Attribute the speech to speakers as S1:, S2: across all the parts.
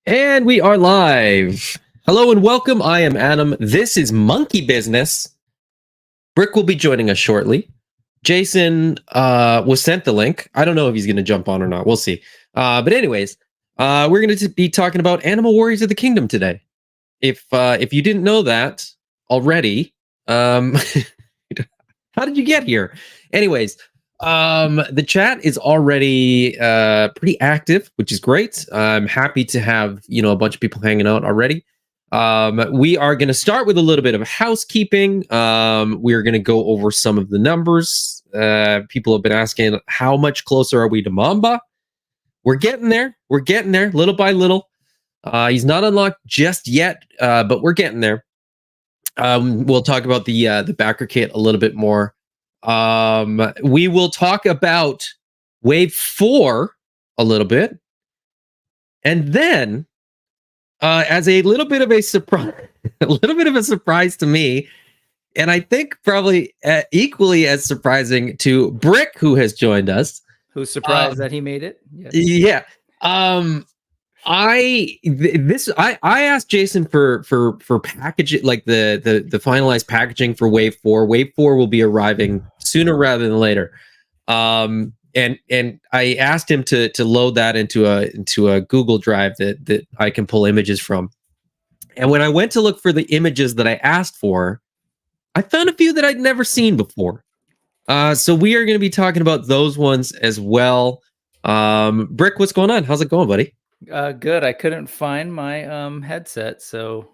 S1: And we are live. Hello and welcome. I am Adam. This is Monkey Business. Brick will be joining us shortly. Jason was sent the link. I don't know if he's going to jump on or not. We'll see. But anyways, we're going to be talking about Animal Warriors of the Kingdom today. If you didn't know that already, how did you get here? Anyways, the chat is already pretty active, which is great. I'm happy to have a bunch of people hanging out already. We are going to start with a little bit of housekeeping. We're going to go over some of the numbers. People have been asking, how much closer are we to Mamba? We're getting there. We're getting there, little by little. He's not unlocked just yet, but we're getting there. We'll talk about the Backerkit a little bit more. We will talk about Wave 4 a little bit, and then as a little bit of a surprise, to me, and I think probably equally as surprising to Brick, who has joined us.
S2: Who's surprised that he made it?
S1: Yes. Yeah. I asked Jason for packaging, like the finalized packaging for Wave 4. Wave 4 will be arriving sooner rather than later. And I asked him to load that into a Google Drive that I can pull images from. And when I went to look for the images that I asked for, I found a few that I'd never seen before. So we are going to be talking about those ones as well. Brick, what's going on? How's it going, buddy?
S2: Good. I couldn't find my headset, so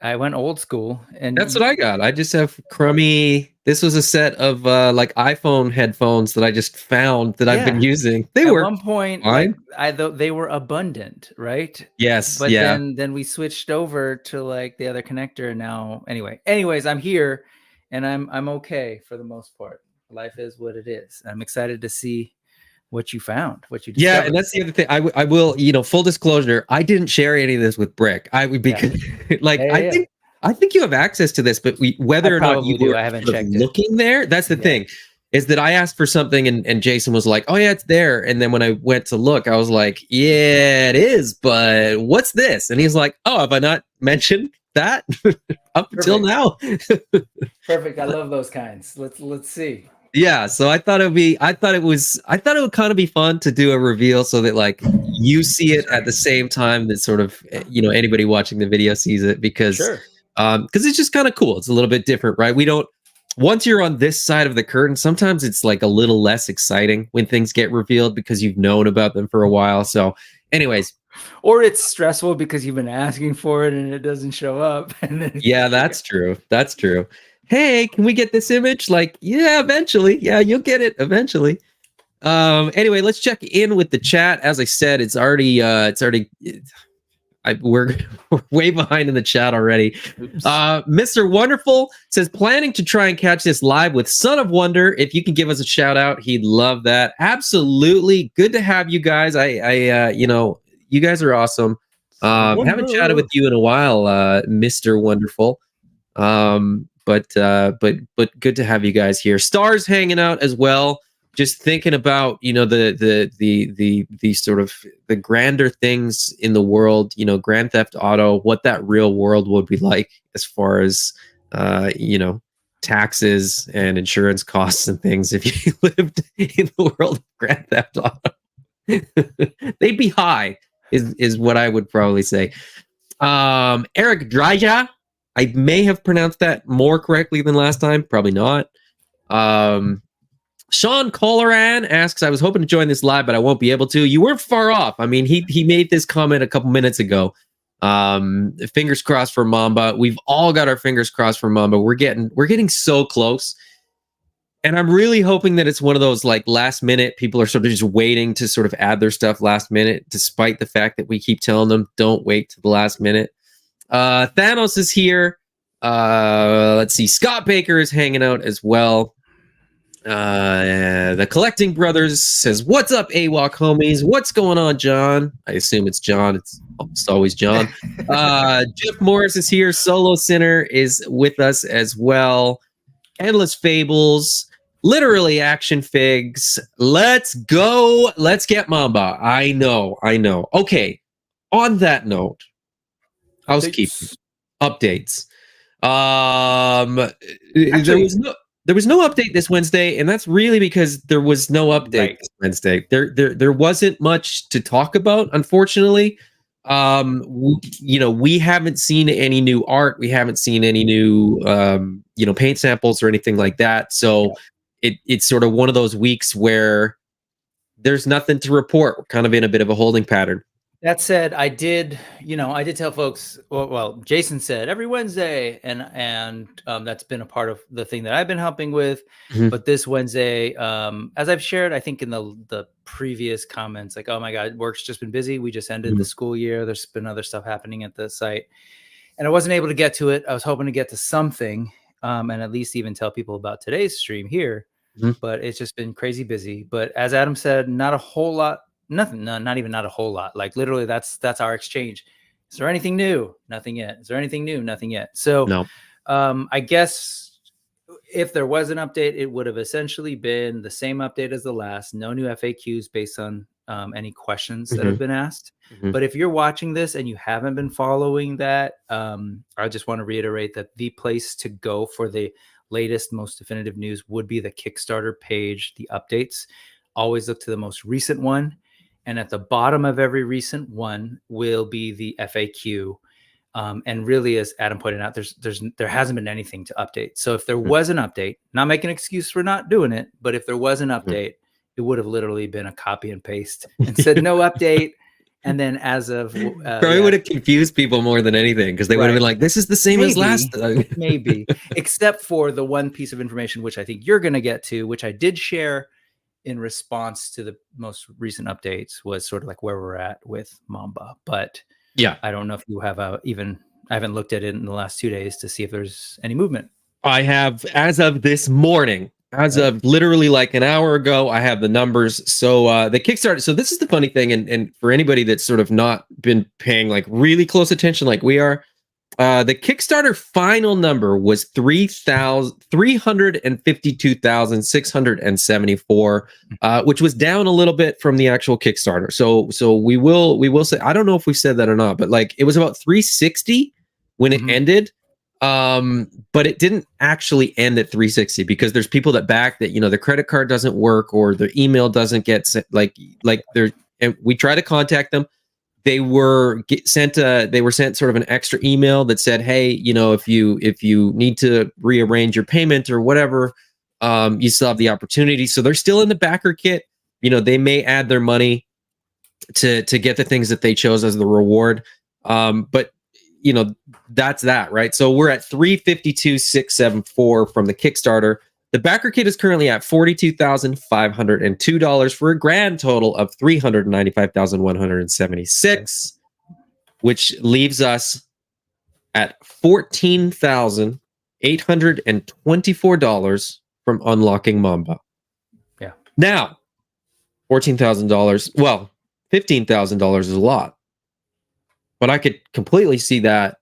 S2: I went old school, and
S1: that's what I got. I just have crummy. This was a set of like iPhone headphones that I just found that I've been using. They were
S2: at one point fine. They were abundant, right?
S1: Yes,
S2: but then we switched over to like the other connector, and now anyways, I'm here, and I'm okay for the most part. Life is what it is. I'm excited to see what you found, what you discovered.
S1: Yeah, and that's the other thing. I will, full disclosure, I didn't share any of this with Brick. I would because I think you have access to this, but whether or not you do,
S2: I haven't checked
S1: looking there. That's the thing, is that I asked for something and Jason was like, "Oh yeah, it's there." And then when I went to look, I was like, "Yeah, it is, but what's this?" And he's like, "Oh, have I not mentioned that up until now?"
S2: Perfect. I love those kinds. Let's see.
S1: Yeah, so I thought it would kind of be fun to do a reveal so that like you see it at the same time that sort of anybody watching the video sees it, because it's just kind of cool. It's a little bit different, right? Once you're on this side of the curtain, sometimes it's like a little less exciting when things get revealed because you've known about them for a while. So anyways,
S2: or it's stressful because you've been asking for it and it doesn't show up.
S1: Yeah, that's true. That's true. Hey, can we get this image? Like, yeah, eventually. Yeah, you'll get it eventually. Anyway, let's check in with the chat. As I said, we're way behind in the chat already. Mr. Wonderful says, planning to try and catch this live with Son of Wonder. If you can give us a shout out, he'd love that. Absolutely. Good to have you guys. You guys are awesome. Haven't chatted with you in a while, Mr. Wonderful. But good to have you guys here. Stars hanging out as well. Just thinking about the sort of the grander things in the world. Grand Theft Auto. What that real world would be like as far as taxes and insurance costs and things. If you lived in the world of Grand Theft Auto, they'd be high. Is what I would probably say. Eric Dryja. I may have pronounced that more correctly than last time. Probably not. Sean Colleran asks, I was hoping to join this live, but I won't be able to. You weren't far off. I mean, he made this comment a couple minutes ago. Fingers crossed for Mamba. We've all got our fingers crossed for Mamba. We're getting so close. And I'm really hoping that it's one of those like last minute, people are sort of just waiting to sort of add their stuff last minute, despite the fact that we keep telling them, don't wait to the last minute. Thanos is here. Let's see. Scott Baker is hanging out as well. The Collecting Brothers says, what's up, AWOK homies? What's going on, John? I assume it's John. It's always John. Jeff Morris is here. Solo Sinner is with us as well. Endless Fables. Literally Action Figs. Let's go. Let's get Mamba. I know. Okay. on that note, housekeeping updates.
S2: Actually,
S1: There was no update this Wednesday, and that's really because there was no update this Wednesday. There wasn't much to talk about, unfortunately. We haven't seen any new art. We haven't seen any new paint samples or anything like that. So it's sort of one of those weeks where there's nothing to report. We're kind of in a bit of a holding pattern.
S2: That said, I did tell folks. Well, Jason said every Wednesday, and that's been a part of the thing that I've been helping with.
S1: Mhm.
S2: But this Wednesday, as I've shared, I think in the previous comments, like, oh my God, work's just been busy. We just ended the school year. There's been other stuff happening at the site, and I wasn't able to get to it. I was hoping to get to something, and at least even tell people about today's stream here. But it's just been crazy busy. But as Adam said, not a whole lot. Nothing, no, not even not a whole lot. Like literally, that's our exchange. Is there anything new? Nothing yet. Is there anything new? Nothing yet. So,
S1: No.
S2: I guess if there was an update, it would have essentially been the same update as the last. No new FAQs based on any questions that have been asked. But if you're watching this and you haven't been following that, I just want to reiterate that the place to go for the latest, most definitive news would be the Kickstarter page, the updates. Always look to the most recent one. And at the bottom of every recent one will be the FAQ. And really, as Adam pointed out, there hasn't been anything to update. So if there was an update, not making an excuse for not doing it, but if there was an update, it would have literally been a copy and paste and said no update. And then as of
S1: probably would have confused people more than anything, because they would have been like, this is the same as last time.
S2: Maybe, except for the one piece of information, which I think you're going to get to, which I did share in response to the most recent updates, was sort of like where we're at with Mamba. But
S1: yeah,
S2: I don't know if you have I haven't looked at it in the last 2 days to see if there's any movement.
S1: I have, as of this morning, as of literally like an hour ago, I have the numbers. So the Kickstarter. So this is the funny thing. And for anybody that's sort of not been paying like really close attention like we are, the Kickstarter final number was 352,674, which was down a little bit from the actual Kickstarter. So we will say, I don't know if we said that or not, but like it was about 360 when it ended. But it didn't actually end at 360, because there's people that back that, their credit card doesn't work or their email doesn't get sent, like they're, and we try to contact them. They were sent sort of an extra email that said, hey, if you need to rearrange your payment or whatever, you still have the opportunity. So they're still in the Backerkit. They may add their money to get the things that they chose as the reward. But that's that, right? So we're at 352,674 from the Kickstarter. The Backerkit is currently at $42,502 for a grand total of $395,176, which leaves us at $14,824 from unlocking Mamba.
S2: Yeah.
S1: Now, $14,000. Well, $15,000 is a lot, but I could completely see that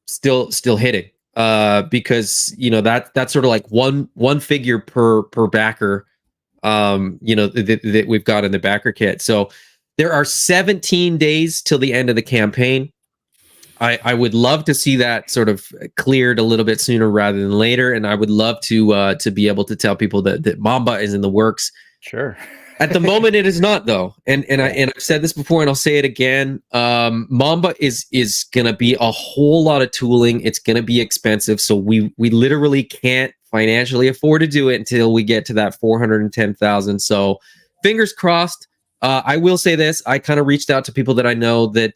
S1: still hitting. Because that's sort of like one figure per backer, that we've got in the Backerkit. So there are 17 days till the end of the campaign. I would love to see that sort of cleared a little bit sooner rather than later, and I would love to be able to tell people that Mamba is in the works.
S2: Sure.
S1: At the moment, it is not, though, and I've said this before, and I'll say it again. Mamba is gonna be a whole lot of tooling. It's gonna be expensive, so we literally can't financially afford to do it until we get to that 410,000. So, fingers crossed. I will say this: I kind of reached out to people that I know that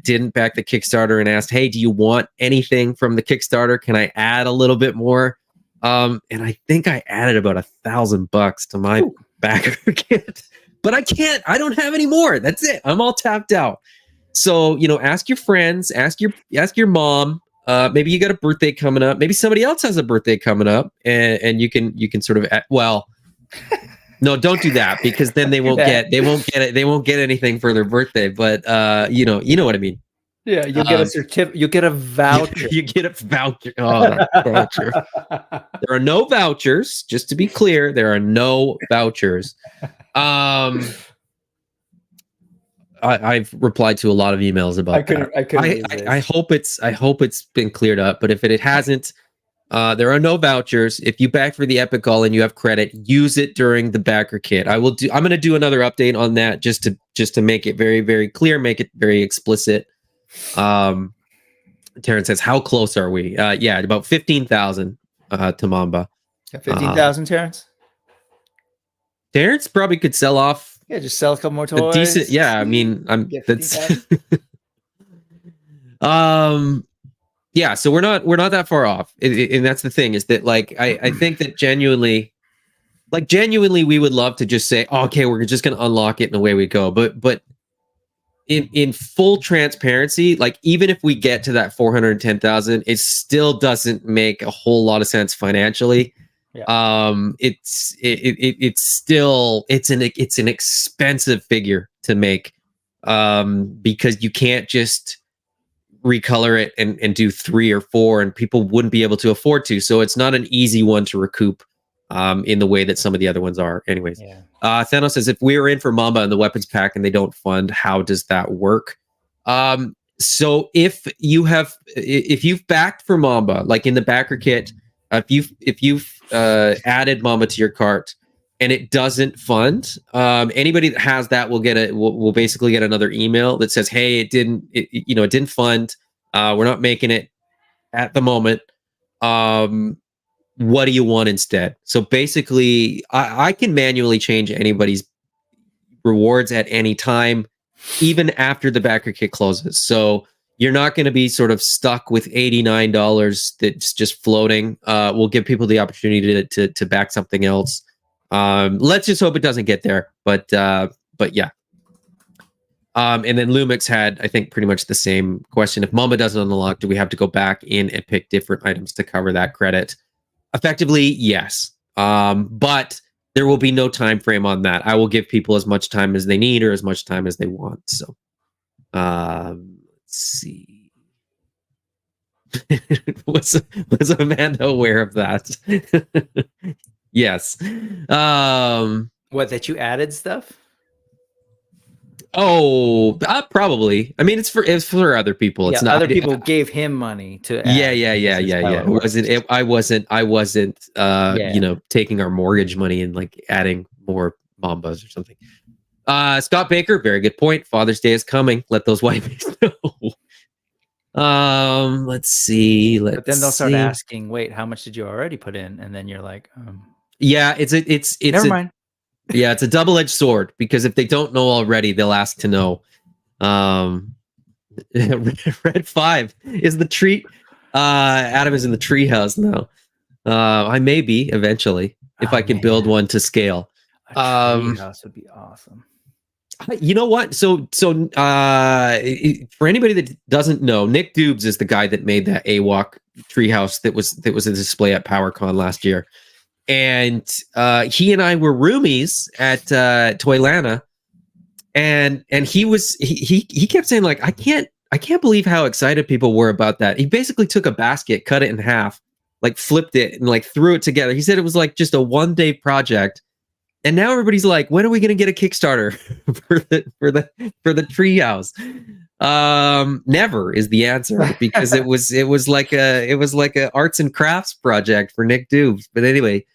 S1: didn't back the Kickstarter and asked, "Hey, do you want anything from the Kickstarter? Can I add a little bit more?" And I think I added about $1,000 to my Backerkit, but I don't have any more. That's it. I'm all tapped out. So, ask your friends, ask your mom. Maybe you got a birthday coming up. Maybe somebody else has a birthday coming up, and you can sort of no, don't do that, because then they won't get anything for their birthday. But you know what I mean.
S2: Yeah, you'll get a certificate. You get a voucher.
S1: You get a voucher. Oh, that voucher. There are no vouchers. Just to be clear, there are no vouchers. I've replied to a lot of emails about that.
S2: I couldn't resist.
S1: I hope it's been cleared up. But if it hasn't, there are no vouchers. If you back for the Epic All and you have credit, use it during the Backerkit. I'm going to do another update on that just to make it very, very clear, make it very explicit. Terrence says, "How close are we?" Yeah, about 15,000 to Mamba.
S2: 15,000, Terrence.
S1: Terrence probably could sell off.
S2: Yeah, just sell a couple more toys.
S1: A decent, yeah. I mean, that's. Yeah, so we're not that far off, and that's the thing is that like I think that genuinely we would love to just say, oh, okay, we're just gonna unlock it and away we go, but in full transparency, like even if we get to that 410,000, it still doesn't make a whole lot of sense financially. Yeah. It's still an expensive figure to make, because you can't just recolor it and do 3 or 4, and people wouldn't be able to afford to. So it's not an easy one to recoup in the way that some of the other ones are. Anyways, yeah. Thanos says, if we were in for Mamba and the weapons pack and they don't fund, how does that work? So if you've backed for Mamba, like in the Backerkit, if you've added Mamba to your cart and it doesn't fund, anybody that has that will basically get another email that says, hey, it didn't fund. We're not making it at the moment. What do you want instead? So basically, I can manually change anybody's rewards at any time, even after the Backerkit closes. So you're not going to be sort of stuck with $89 that's just floating. We'll give people the opportunity to back something else. Let's just hope it doesn't get there. But yeah. And then Lumix had, I think, pretty much the same question. If Mamba doesn't unlock, do we have to go back in and pick different items to cover that credit? Effectively, yes. But there will be no time frame on that. I will give people as much time as they need or as much time as they want. So let's see. was Amanda aware of that? Yes.
S2: What, that you added stuff?
S1: Oh, probably. I mean, it's for other people. It's not
S2: other people gave him money to add.
S1: Yeah. I wasn't taking our mortgage money and like adding more Mambas or something. Scott Baker, very good point. Father's Day is coming. Let those wifeys know. Let's see. But
S2: then they'll start asking, wait, how much did you already put in? And then you're like,
S1: yeah, it's
S2: never mind.
S1: Yeah, it's a double-edged sword, because if they don't know already, they'll ask to know. Red 5 is the treat. Adam is in the treehouse now. I may be eventually if I can build one to scale.
S2: A treehouse would be awesome.
S1: You know what? So for anybody that doesn't know, Nick Dubes is the guy that made that AWOK treehouse that was a display at PowerCon last year. And he and I were roomies at Toylana, and he kept saying, like, I can't believe how excited people were about that. He basically took a basket, cut it in half, like flipped it and like threw it together. He said it was like just a 1-day project, and now everybody's like, when are we going to get a Kickstarter for the treehouse? Never is the answer, because it was like a arts and crafts project for Nick Dubes. But anyway.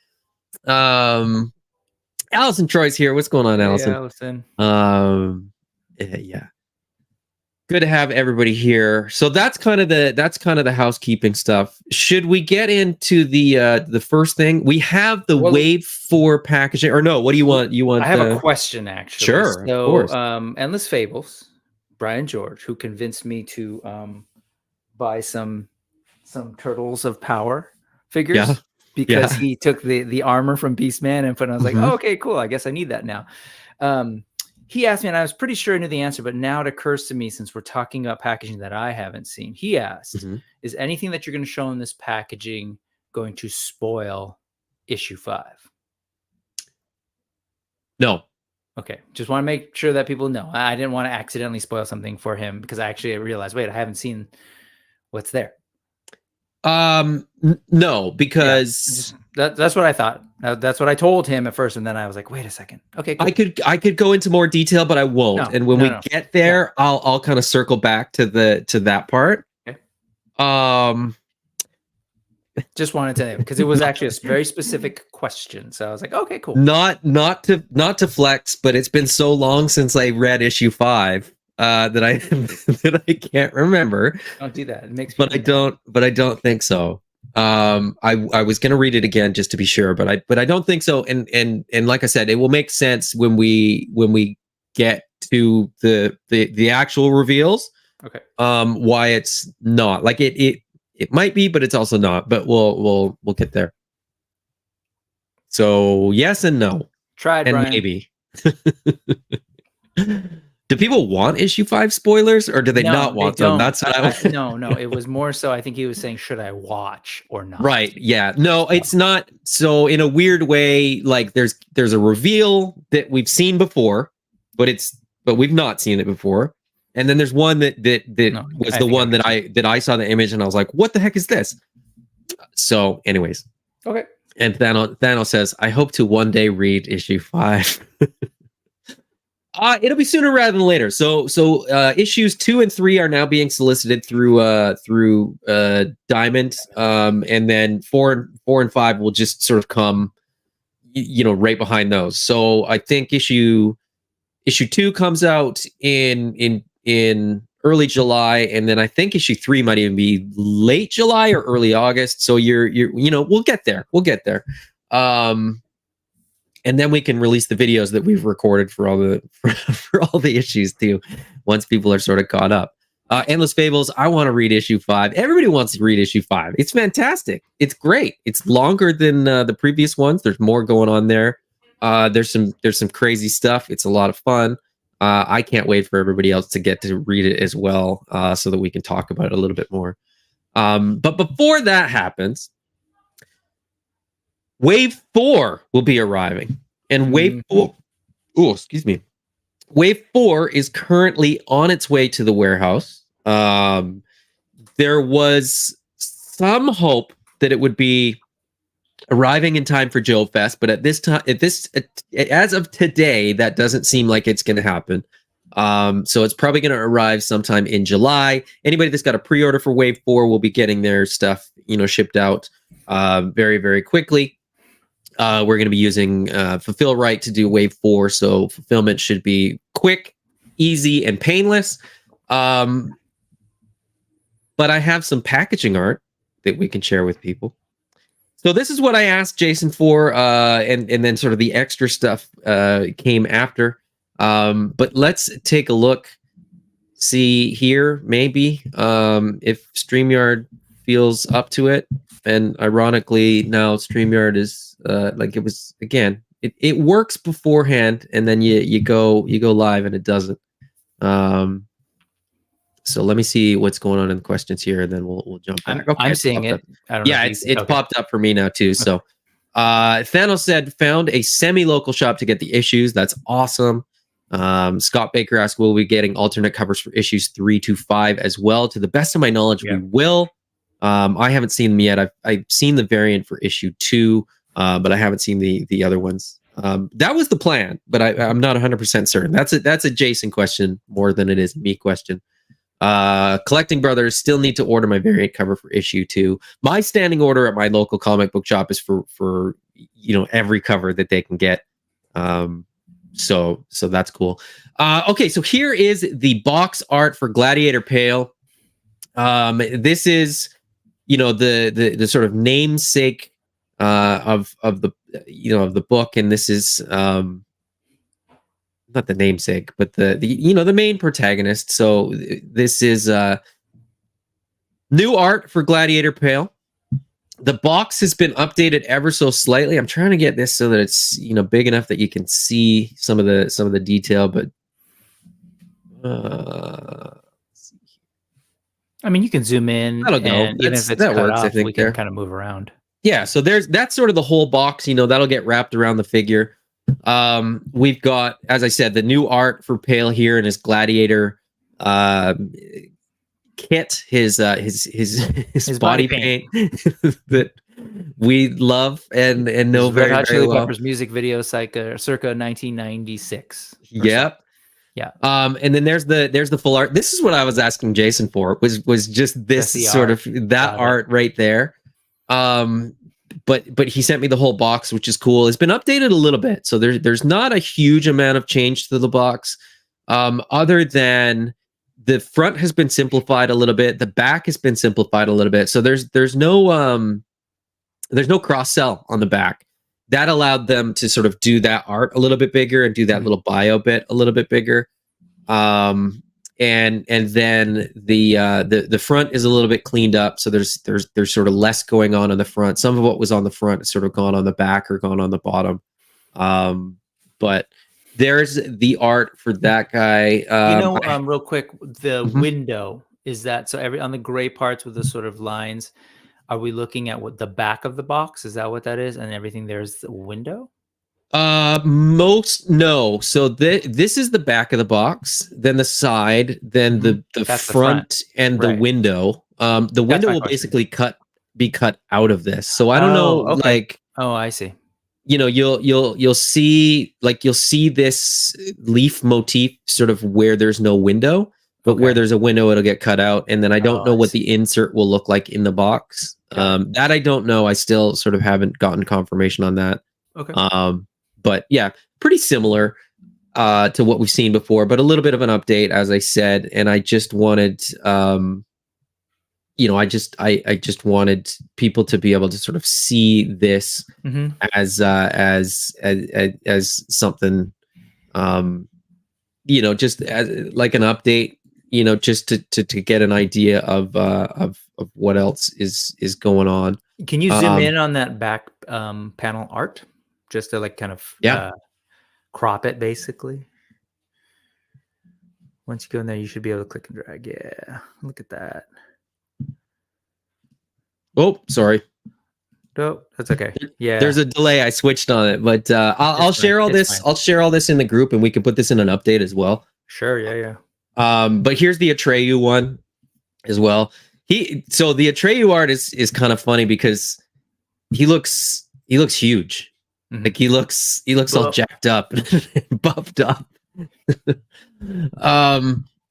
S1: Allison Troy's here. What's going on, Allison?
S2: Hey, Allison.
S1: Yeah. Good to have everybody here. So that's kind of the housekeeping stuff. Should we get into the first thing? We have the Wave 4 packaging, or no? What do you want?
S2: I have a question, actually.
S1: Sure.
S2: So,
S1: of course.
S2: Endless Fables, Brian George, who convinced me to buy some Turtles of Power figures.
S1: Yeah.
S2: Because he took the armor from Beastman and put it, I was like, oh, okay, cool. I guess I need that now. He asked me, and I was pretty sure I knew the answer, but now it occurs to me, since we're talking about packaging that I haven't seen. He asked, is anything that you're going to show in this packaging going to spoil issue 5?
S1: No.
S2: Okay. Just want to make sure that people know. I didn't want to accidentally spoil something for him, because I realized, wait, I haven't seen what's there.
S1: No, because
S2: that's what I thought. That's what I told him at first, and then I was like, wait a second. Okay, cool.
S1: I could go into more detail, but I won't. And when we get there, I'll kind of circle back to that part.
S2: Okay.
S1: Just
S2: wanted to know because it was actually a very specific question. So I was like, okay, cool.
S1: Not to flex, but it's been so long since I read issue 5 that I that I can't remember.
S2: Don't do that. It makes
S1: me but I don't think so. I was gonna read it again just to be sure, but I don't think so. And like I said, it will make sense when we get to the actual reveals.
S2: Okay.
S1: Why it's not like it might be, but it's also not. But we'll get there. So yes and no.
S2: Tried,
S1: and
S2: Brian.
S1: Maybe. Do people want issue 5 spoilers, or do they not want them? That's what
S2: no. It was more so. I think he was saying, should I watch or not?
S1: Right. Yeah. No, it's not. So in a weird way, like there's a reveal that we've seen before, but we've not seen it before. And then there's one that was the one that I saw the image and I was like, what the heck is this? So anyways.
S2: Okay.
S1: And Thanos says, I hope to one day read issue 5. It'll be sooner rather than later. So issues 2 and 3 are now being solicited through Diamond, and then 4 and 5 will just sort of come, right behind those. So I think issue 2 comes out in early July, and then I think issue 3 might even be late July or early August. So we'll get there. And then we can release the videos that we've recorded for all the issues too, once people are sort of caught up. Endless Fables, I want to read issue 5. Everybody wants to read issue 5. It's fantastic. It's great. It's longer than the previous ones. There's more going on there. There's some crazy stuff. It's a lot of fun. I can't wait for everybody else to get to read it as well, so that we can talk about it a little bit more. But before that happens, Wave 4 will be arriving, and Wave 4, Wave 4 is currently on its way to the warehouse. There was some hope that it would be arriving in time for Joe Fest, but as of today, that doesn't seem like it's going to happen. So it's probably going to arrive sometime in July. Anybody that's got a pre-order for Wave 4 will be getting their stuff, shipped out very, very quickly. We're going to be using Fulfill Right to do Wave 4, so fulfillment should be quick, easy, and painless. But I have some packaging art that we can share with people. So this is what I asked Jason for, and then sort of the extra stuff came after. But let's take a look, see here, maybe, if StreamYard feels up to it. And ironically, now StreamYard is like it was again. It works beforehand, and then you go live, and it doesn't. So let me see what's going on in the questions here, and then we'll jump back.
S2: I'm seeing it. I don't know
S1: it's popped up for me now too. Okay. So Thanos said found a semi-local shop to get the issues. That's awesome. Scott Baker asked, will we be getting alternate covers for issues 3 to 5 as well? To the best of my knowledge, we will. I haven't seen them yet. I've seen the variant for issue 2, but I haven't seen the other ones. That was the plan, but I'm not 100% certain. That's a Jason question more than it is a me question. Collecting Brothers, still need to order my variant cover for issue 2. My standing order at my local comic book shop is for every cover that they can get. So that's cool. Okay, so here is the box art for Gladiator Pale. This is the sort of namesake of the book, and this is not the namesake, but the main protagonist. So this is new art for Gladiator Pale. The box has been updated ever so slightly. I'm trying to get this so that it's big enough that you can see some of the detail, but
S2: I mean, you can zoom in.
S1: That'll go.
S2: And even if it's
S1: that
S2: cut
S1: works.
S2: off,
S1: I think
S2: we can kind of move around.
S1: Yeah, so that's sort of the whole box. That'll get wrapped around the figure. We've got, as I said, the new art for Pale here in his Gladiator kit, his
S2: His
S1: body
S2: body
S1: paint that we love and know
S2: His Red
S1: very,
S2: Hot
S1: very
S2: Chili
S1: well.
S2: Peppers music video circa 1996 or so.
S1: Yep.
S2: Yeah.
S1: And then there's the full art. This is what I was asking Jason for, was just this
S2: Just the
S1: sort
S2: art.
S1: of that
S2: Got it.
S1: art right there. But he sent me the whole box, which is cool. It's been updated a little bit, so there's not a huge amount of change to the box, other than the front has been simplified a little bit, the back has been simplified a little bit. So there's no cross sell on the back. That allowed them to sort of do that art a little bit bigger and do that little bio bit a little bit bigger. And then the front is a little bit cleaned up, so there's sort of less going on in the front. Some of what was on the front has sort of gone on the back or gone on the bottom. But there's the art for that guy.
S2: Real quick, the window, is that so on the gray parts with the sort of lines, are we looking at what the back of the box? Is that what that is? And everything there's the window?
S1: No. So this is the back of the box, then the side, then the front and the window. The window will basically be cut out of this. So I don't know, like,
S2: I see.
S1: You'll see this leaf motif sort of where there's no window, but where there's a window, it'll get cut out. And then I don't know what the insert will look like in the box. That I don't know. I still sort of haven't gotten confirmation on that.
S2: Okay.
S1: But yeah, pretty similar to what we've seen before, but a little bit of an update, as I said. And I just wanted, I just wanted people to be able to sort of see this as something, just as like an update, just to get an idea of what else is going on.
S2: Can you zoom in on that back panel art? Just to like kind of crop it, basically. Once you go in there, you should be able to click and drag. Yeah, look at that.
S1: Oh, sorry.
S2: Oh, that's okay. Yeah,
S1: there's a delay. I switched on it, but I'll share all this. I'll share all this in the group, and we can put this in an update as well.
S2: Sure. Yeah.
S1: But here's the Atreyu one as well. So the Atreyu art is kind of funny because he looks huge. Like he looks all jacked up and buffed up.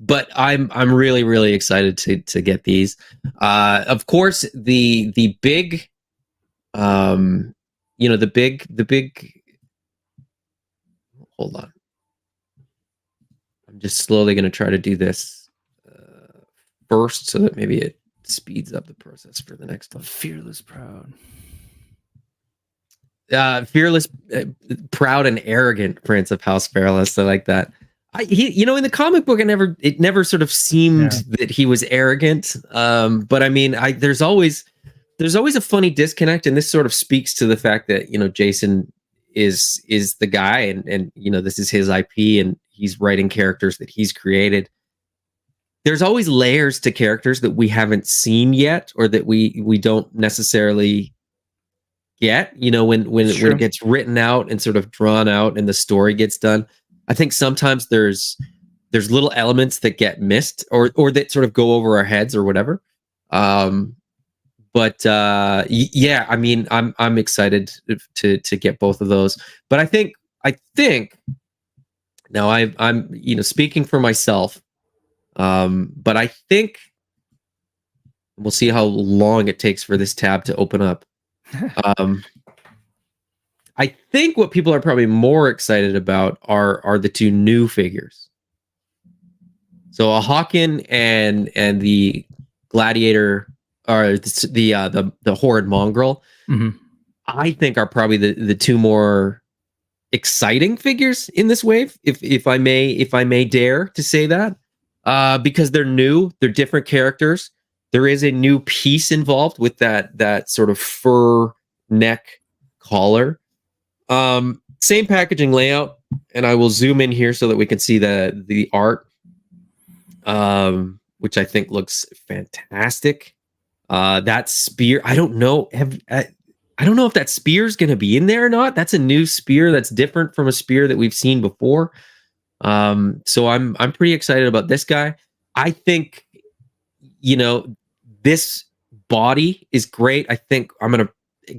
S1: But I'm really, really excited to get these. Of course, the big, the big. Hold on. I'm just slowly going to try to do this first, so that maybe it speeds up the process for the next one.
S2: Fearless, proud.
S1: Fearless, proud, and arrogant Prince of House Perilous. I like that. In the comic book, it never sort of seemed that he was arrogant. But I mean, there's always a funny disconnect, and this sort of speaks to the fact that Jason is the guy, and this is his IP, and he's writing characters that he's created. There's always layers to characters that we haven't seen yet, or that we don't necessarily get, when it gets written out and sort of drawn out and the story gets done. I think sometimes there's little elements that get missed or that sort of go over our heads or whatever. But I mean, I'm excited to get both of those. But I think now I'm speaking for myself. But I think we'll see how long it takes for this tab to open up. I think what people are probably more excited about are the two new figures. So a Hawken and the Gladiator, or the Horrid Mongrel, I think are probably the two more exciting figures in this wave, if I may dare to say that, because they're new, they're different characters. There is a new piece involved with that sort of fur neck collar. Same packaging layout, and I will zoom in here so that we can see the art, which I think looks fantastic. That spear, I don't know if that spear is going to be in there or not. That's a new spear that's different from a spear that we've seen before. So I'm pretty excited about this guy. I think you know, this body is great. I think I'm gonna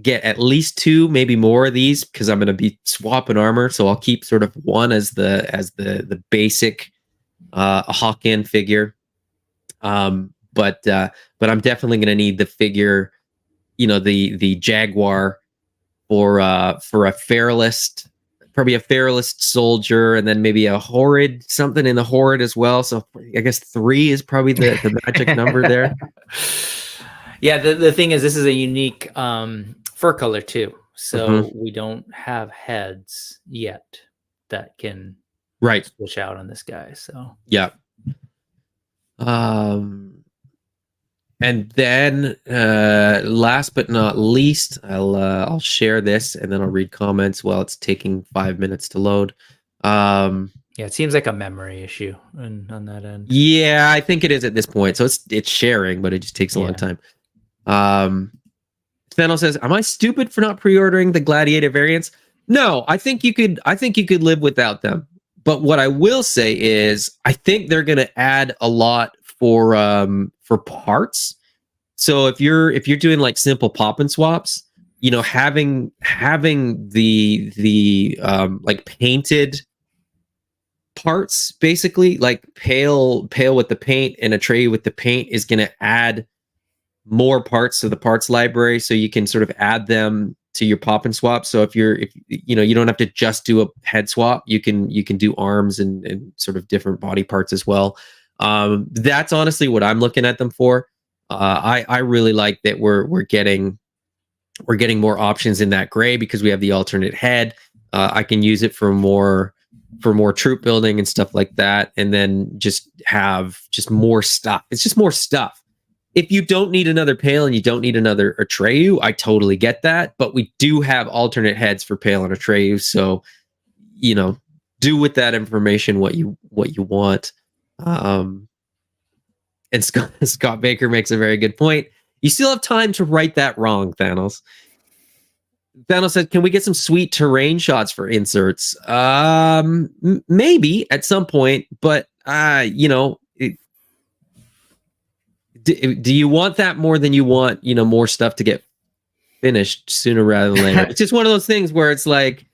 S1: get at least 2, maybe more of these, because I'm gonna be swapping armor. So I'll keep sort of one as the basic Hawk-in figure. But I'm definitely gonna need the figure, you know, the Jaguar for a Feralist, probably a Feralist soldier, and then maybe a Horrid, something in the Horrid as well. So I guess 3 is probably the magic number there.
S2: Yeah, the thing is, this is a unique fur color too. So we don't have heads yet that can
S1: Right.
S2: switch out on this guy. So
S1: Yeah. And then last but not least, I'll share this and then I'll read comments while it's taking 5 minutes to load.
S2: Yeah, it seems like a memory issue on that end.
S1: Yeah, I think it is at this point. So it's sharing, but it just takes a long time. Fennel says, "Am I stupid for not pre-ordering the Gladiator variants?" No, I think you could live without them. But what I will say is, I think they're going to add a lot for parts. So if you're doing like simple pop and swaps, you know, having the like painted parts, basically like pale with the paint and Atreyu with the paint, is going to add more parts to the parts library, so you can sort of add them to your pop and swap. So if you know, you don't have to just do a head swap, you can do arms and sort of different body parts as well. That's honestly what I'm looking at them for. I really like that we're getting more options in that gray, because we have the alternate head. I can use it for more troop building and stuff like that, and then just have more stuff. It's just more stuff. If you don't need another Pale and you don't need another Atreyu, I totally get that. But we do have alternate heads for Pale and Atreyu, so, you know, do with that information what you want. And Scott Baker makes a very good point. You still have time to right that wrong, Thanos. Thanos said, "Can we get some sweet terrain shots for inserts?" Maybe at some point, but you know. Do you want that more than you want, you know, more stuff to get finished sooner rather than later? It's just one of those things where it's like,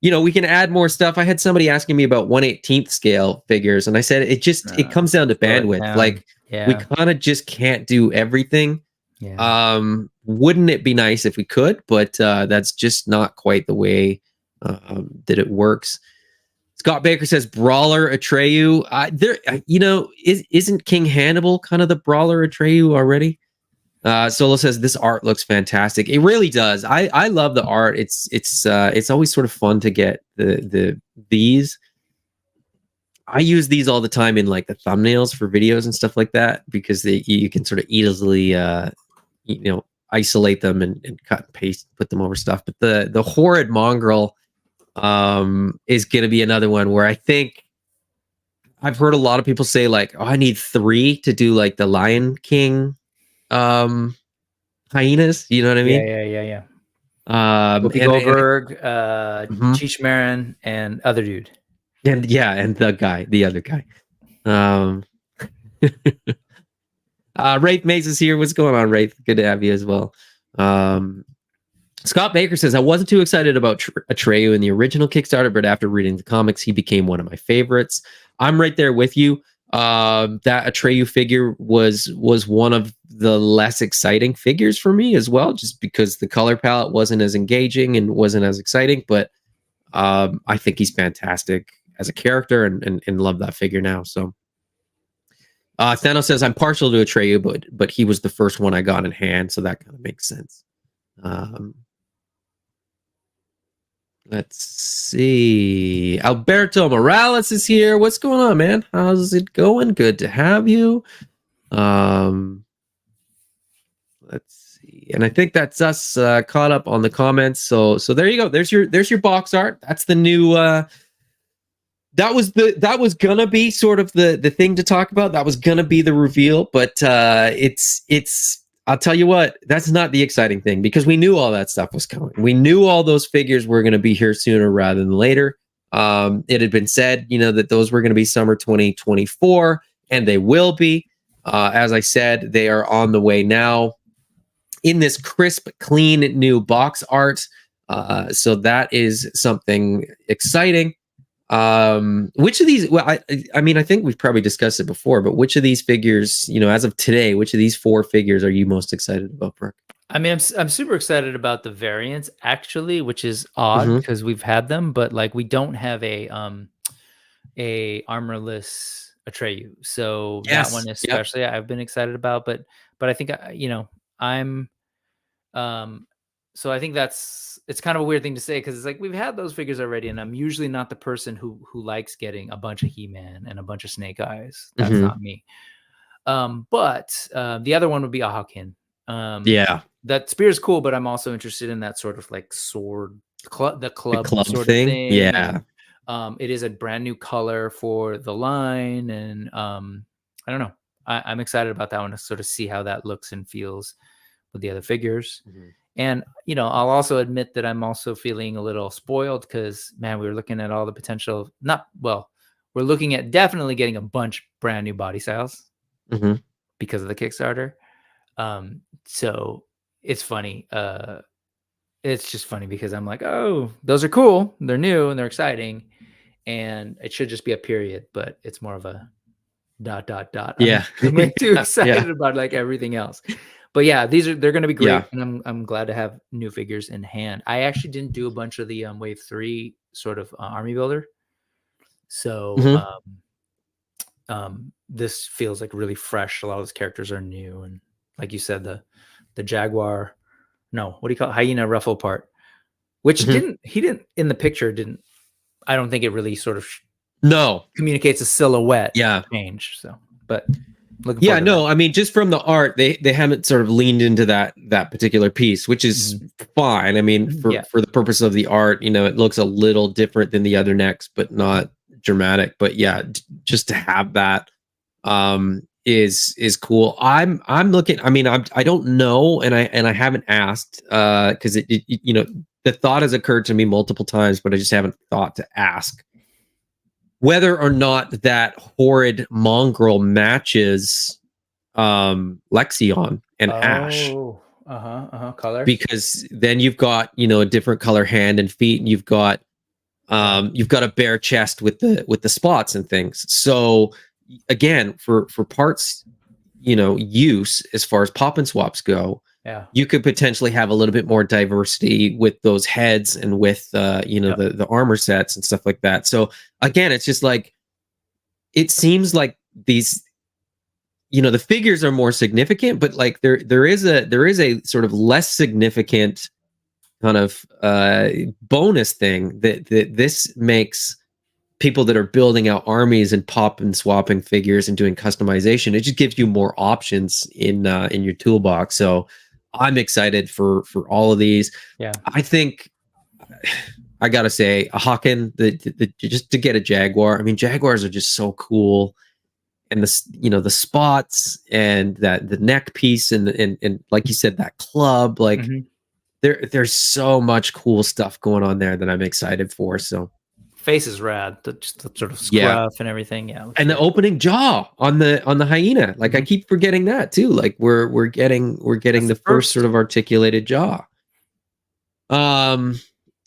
S1: you know, we can add more stuff. I had somebody asking me about 1/18th scale figures, and I said it comes down to bandwidth. Like, we kind of just can't do everything. Wouldn't it be nice if we could? But that's just not quite the way that it works. Scott Baker says Brawler Atreyu. You know, isn't King Hannibal kind of the Brawler Atreyu already? Solo says this art looks fantastic. It really does. I love the art. It's always sort of fun to get these. I use these all the time in like the thumbnails for videos and stuff like that, because you can sort of easily you know, isolate them and cut and paste, put them over stuff. But the Horrid Mongrel is going to be another one where I think I've heard a lot of people say like, "Oh, I need 3 to do like the Lion King hyenas." You know what I mean?
S2: Yeah. Whoopi Goldberg, Cheech Marin, and other dude.
S1: And the other guy. Wraith Maze is here. What's going on, Wraith? Good to have you as well. Scott Baker says, "I wasn't too excited about Atreyu in the original Kickstarter, but after reading the comics, he became one of my favorites." I'm right there with you. That Atreyu figure was one of the less exciting figures for me as well, just because the color palette wasn't as engaging and wasn't as exciting. But I think he's fantastic as a character, and love that figure now. So Thanos says, "I'm partial to Atreyu, but he was the first one I got in hand, so that kind of makes sense." Let's see. Alberto Morales is here. What's going on, man? How's it going? Good to have you. Let's see. And I think that's us caught up on the comments. So there you go. There's your box art. That's the new that was gonna be sort of the thing to talk about. That was gonna be the reveal, but it's I'll tell you what, that's not the exciting thing, because we knew all that stuff was coming. We knew all those figures were going to be here sooner rather than later. It had been said, you know, that those were going to be summer 2024, and they will be. As I said, they are on the way now in this crisp, clean, new box art. So that is something exciting. Which of these, well, I mean, I think we've probably discussed it before, but which of these figures, as of today, which of these 4 figures are you most excited about, Brooke?
S2: I mean, I'm super excited about the variants actually, which is odd
S1: Mm-hmm.
S2: because we've had them, but like we don't have a armorless Atreyu. So that
S1: Yes.
S2: one
S1: Yep.
S2: especially I've been excited about, but I think I'm so I think it's kind of a weird thing to say because it's like we've had those figures already, and I'm usually not the person who likes getting a bunch of He-Man and a bunch of Snake Eyes. That's
S1: Mm-hmm.
S2: not me. But the other one would be a Hawkin.
S1: Yeah.
S2: That spear is cool, but I'm also interested in that sort of like sword, the
S1: The
S2: club
S1: club
S2: sort of
S1: thing.
S2: thing.
S1: Yeah.
S2: And it is a brand new color for the line. And I don't know. I'm excited about that one to sort of see how that looks and feels with the other figures.
S1: Mm-hmm.
S2: And, I'll also admit that I'm also feeling a little spoiled because, man, we were looking at all the potential, we're looking at definitely getting a bunch brand new body styles
S1: Mm-hmm.
S2: because of the Kickstarter. So it's funny. It's just funny because I'm like, oh, those are cool. They're new and they're exciting. And it should just be a period, but it's more of a ...
S1: Yeah.
S2: I'm way too
S1: Yeah.
S2: excited about like everything else. But yeah, they're going to be great,
S1: Yeah.
S2: and I'm glad to have new figures in hand. I actually didn't do a bunch of the Wave 3 sort of army builder, so
S1: Mm-hmm.
S2: this feels like really fresh. A lot of those characters are new, and like you said, the jaguar, no, what do you call it? Hyena ruffle part, which
S1: Mm-hmm.
S2: he didn't in the picture. Didn't I don't think it really sort of
S1: No.
S2: communicates a silhouette
S1: Yeah.
S2: change. So, but looking
S1: Yeah,
S2: forward to that.
S1: no, I mean, just from the art, they haven't sort of leaned into that particular piece, which is fine. I mean,
S2: Yeah.
S1: for the purpose of the art, it looks a little different than the other necks, but not dramatic. But yeah, just to have that is cool. I'm looking. I mean, I don't know, and I haven't asked because the thought has occurred to me multiple times, but I just haven't thought to ask whether or not that horrid mongrel matches Lexion and Ash,
S2: Color.
S1: because then you've got a different color hand and feet, and you've got a bare chest with the spots and things. So again, for parts use as far as pop and swaps go,
S2: Yeah.
S1: you could potentially have a little bit more diversity with those heads and with the armor sets and stuff like that. So again, it's just like, it seems like these the figures are more significant, but like there is a sort of less significant kind of bonus thing that this makes people that are building out armies and pop and swapping figures and doing customization. It just gives you more options in your toolbox. So I'm excited for all of these.
S2: Yeah.
S1: I think I gotta say a Hawken, just to get a Jaguar. I mean, Jaguars are just so cool, and the spots and that the neck piece and like you said, that club, like there's so much cool stuff going on there that I'm excited for. So
S2: face is rad. Just the sort of
S1: yeah.
S2: scruff and everything. Yeah.
S1: And the opening jaw on the hyena, like I keep forgetting that too. Like we're getting
S2: That's
S1: the first sort of articulated jaw.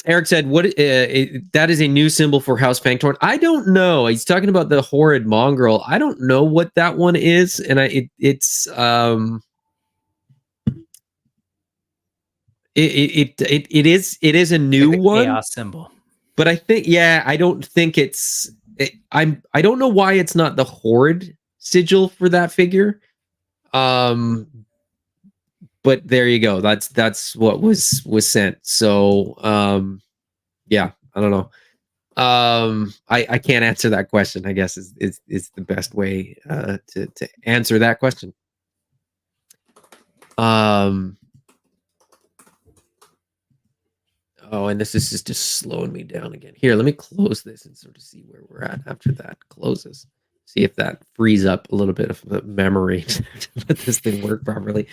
S1: Eric said, "What? That is a new symbol for House Fangtorn." I don't know. He's talking about the horrid mongrel. I don't know what that one is, and it is a new
S2: like
S1: one.
S2: Chaos symbol.
S1: But I think, I don't think it's. I don't know why it's not the horrid sigil for that figure. But there you go. That's what was sent. So yeah, I don't know. I can't answer that question, I guess is the best way to answer that question. Oh, and this is just slowing me down again. Here, let me close this and sort of see where we're at after that closes. See if that frees up a little bit of the memory to let this thing work properly.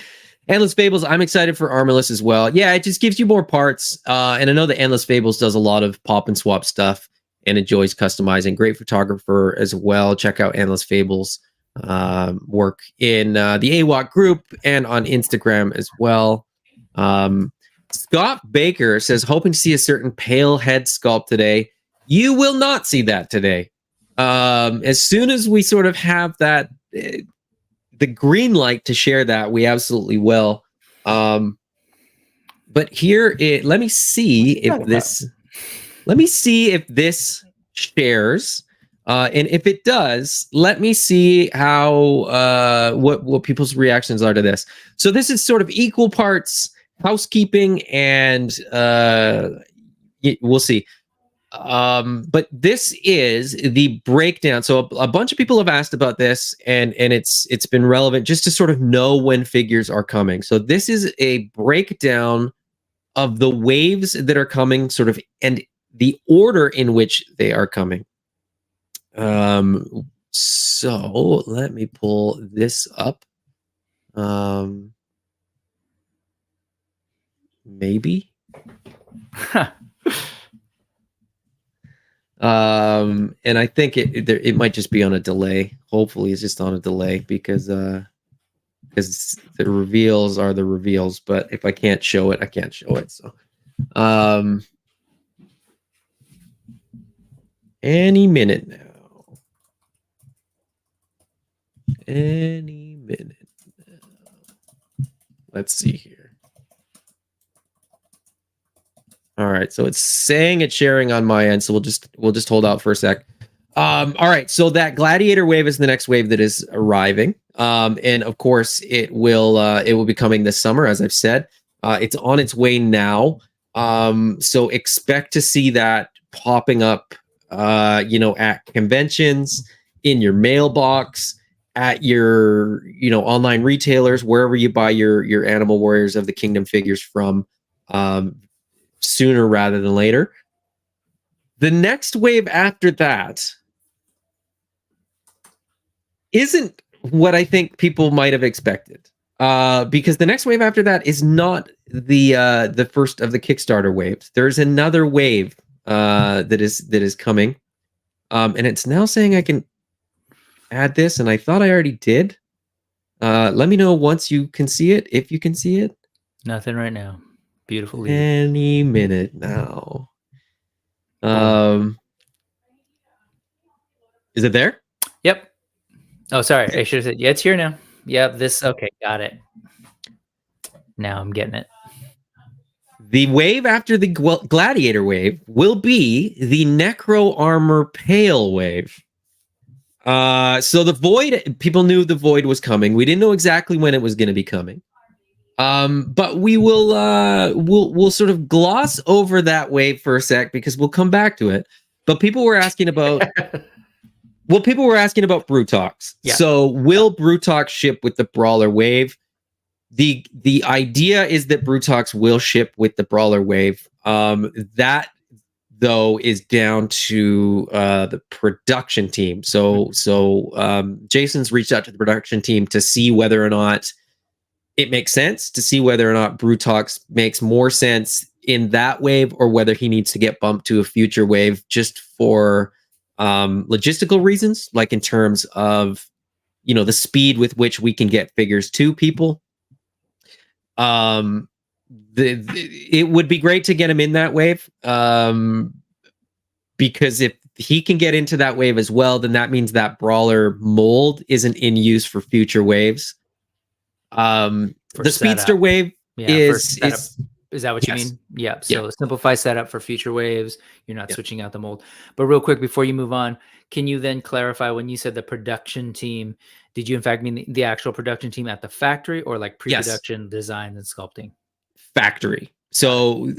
S1: Endless Fables, I'm excited for Armorless as well. Yeah, it just gives you more parts. And I know that Endless Fables does a lot of pop and swap stuff and enjoys customizing. Great photographer as well. Check out Endless Fables work in the AWOK group and on Instagram as well. Scott Baker says, hoping to see a certain pale head sculpt today. You will not see that today. As soon as we sort of have that, the green light to share that, we absolutely will. But here, let me see if this. Let me see if this shares. And if it does, let me see how what people's reactions are to this. So this is sort of equal parts housekeeping and we'll see. But this is the breakdown. So a bunch of people have asked about this, and it's been relevant just to sort of know when figures are coming. So this is a breakdown of the waves that are coming, sort of, and the order in which they are coming. So let me pull this up. Maybe. And I think it might just be on a delay. Hopefully it's just on a delay because the reveals are the reveals, but if I can't show it, I can't show it. So any minute now. Any minute now. Let's see here. All right, so it's saying it's sharing on my end, so we'll just hold out for a sec. All right, so that gladiator wave is the next wave that is arriving, and of course it will be coming this summer, as I've said. It's on its way now, so expect to see that popping up, at conventions, in your mailbox, at your online retailers, wherever you buy your Animal Warriors of the Kingdom figures from. Sooner rather than later. The next wave after that isn't what I think people might have expected, because the next wave after that is not the first of the Kickstarter waves. There's another wave that is coming, and it's now saying I can add this, and I thought I already did. Let me know once you can see it, if you can see it.
S2: Nothing right now. Beautiful lead.
S1: Any minute now. Is it there?
S2: Yep. Oh, sorry. I should have said, yeah, it's here now. Yep. Okay. Got it. Now I'm getting it.
S1: The wave after the gladiator wave will be the Necro Armor Pale wave. So the Void, people knew the Void was coming. We didn't know exactly when it was going to be coming. But we will we'll sort of gloss over that wave for a sec because we'll come back to it. But people were asking about Brutox.
S2: Yeah.
S1: So will Brutox ship with the Brawler wave? The idea is that Brutox will ship with the Brawler wave. That though is down to the production team. So Jason's reached out to the production team to see whether or not it makes sense, to see whether or not Brutox makes more sense in that wave or whether he needs to get bumped to a future wave just for logistical reasons, like in terms of, the speed with which we can get figures to people. It would be great to get him in that wave, because if he can get into that wave as well, then that means that Brawler mold isn't in use for future waves. The Speedster wave is
S2: that what you mean? Yeah. So simplify setup for future waves. You're not switching out the mold. But real quick, before you move on, can you then clarify when you said the production team, did you in fact mean the actual production team at the factory or like pre-production design and sculpting?
S1: Factory. So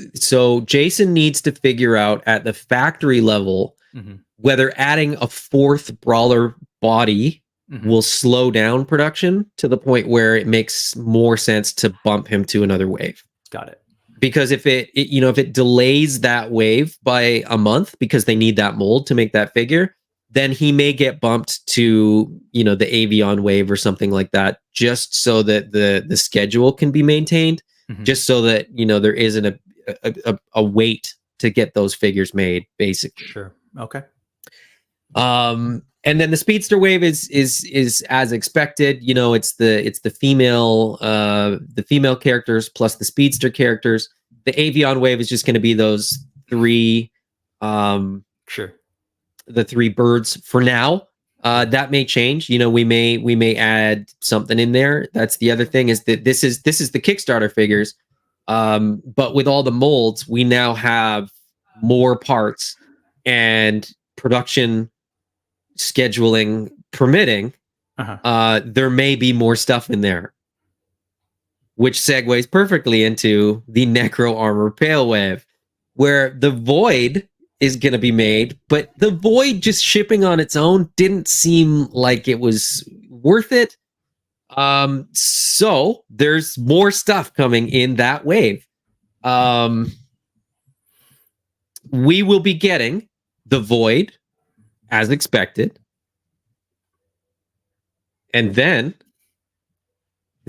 S1: Jason needs to figure out at the factory level whether adding a fourth Brawler body will slow down production to the point where it makes more sense to bump him to another wave.
S2: Got it.
S1: Because if it delays that wave by a month because they need that mold to make that figure, then he may get bumped to, the Avion wave or something like that, just so that the schedule can be maintained, just so that, there isn't a wait to get those figures made, basically.
S2: Sure. Okay.
S1: And then the speedster wave is as expected. You know, it's the female characters plus the speedster characters. The Avion wave is just going to be those three,
S2: Sure.
S1: the three birds for now. That may change. You know, we may add something in there. That's the other thing, is that this is the Kickstarter figures. But with all the molds, we now have more parts, and production scheduling permitting, there may be more stuff in there, which segues perfectly into the Necro Armor Pale Wave, where the Void is going to be made, but the Void just shipping on its own didn't seem like it was worth it. So there's more stuff coming in that wave. We will be getting the Void as expected. And then,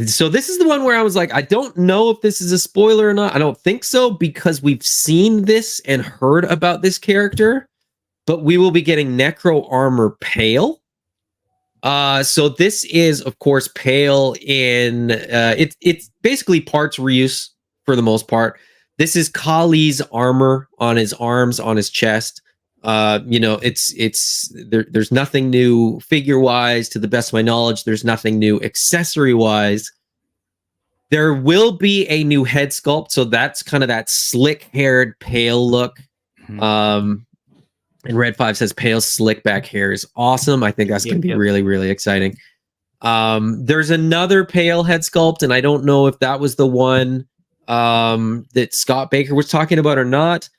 S1: so this is the one where I was like, I don't know if this is a spoiler or not. I don't think so, because we've seen this and heard about this character, but we will be getting Necro Armor Pale. So this is, of course, Pale in, it's basically parts reuse for the most part. This is Kali's armor on his arms, on his chest. You know, there's nothing new figure wise, to the best of my knowledge. There's nothing new accessory wise. There will be a new head sculpt, so that's kind of that slick haired Pale look. And Red 5 says Pale slick back hair is awesome. I think that's going to be really, really exciting. There's another Pale head sculpt, and I don't know if that was the one that Scott Baker was talking about or not.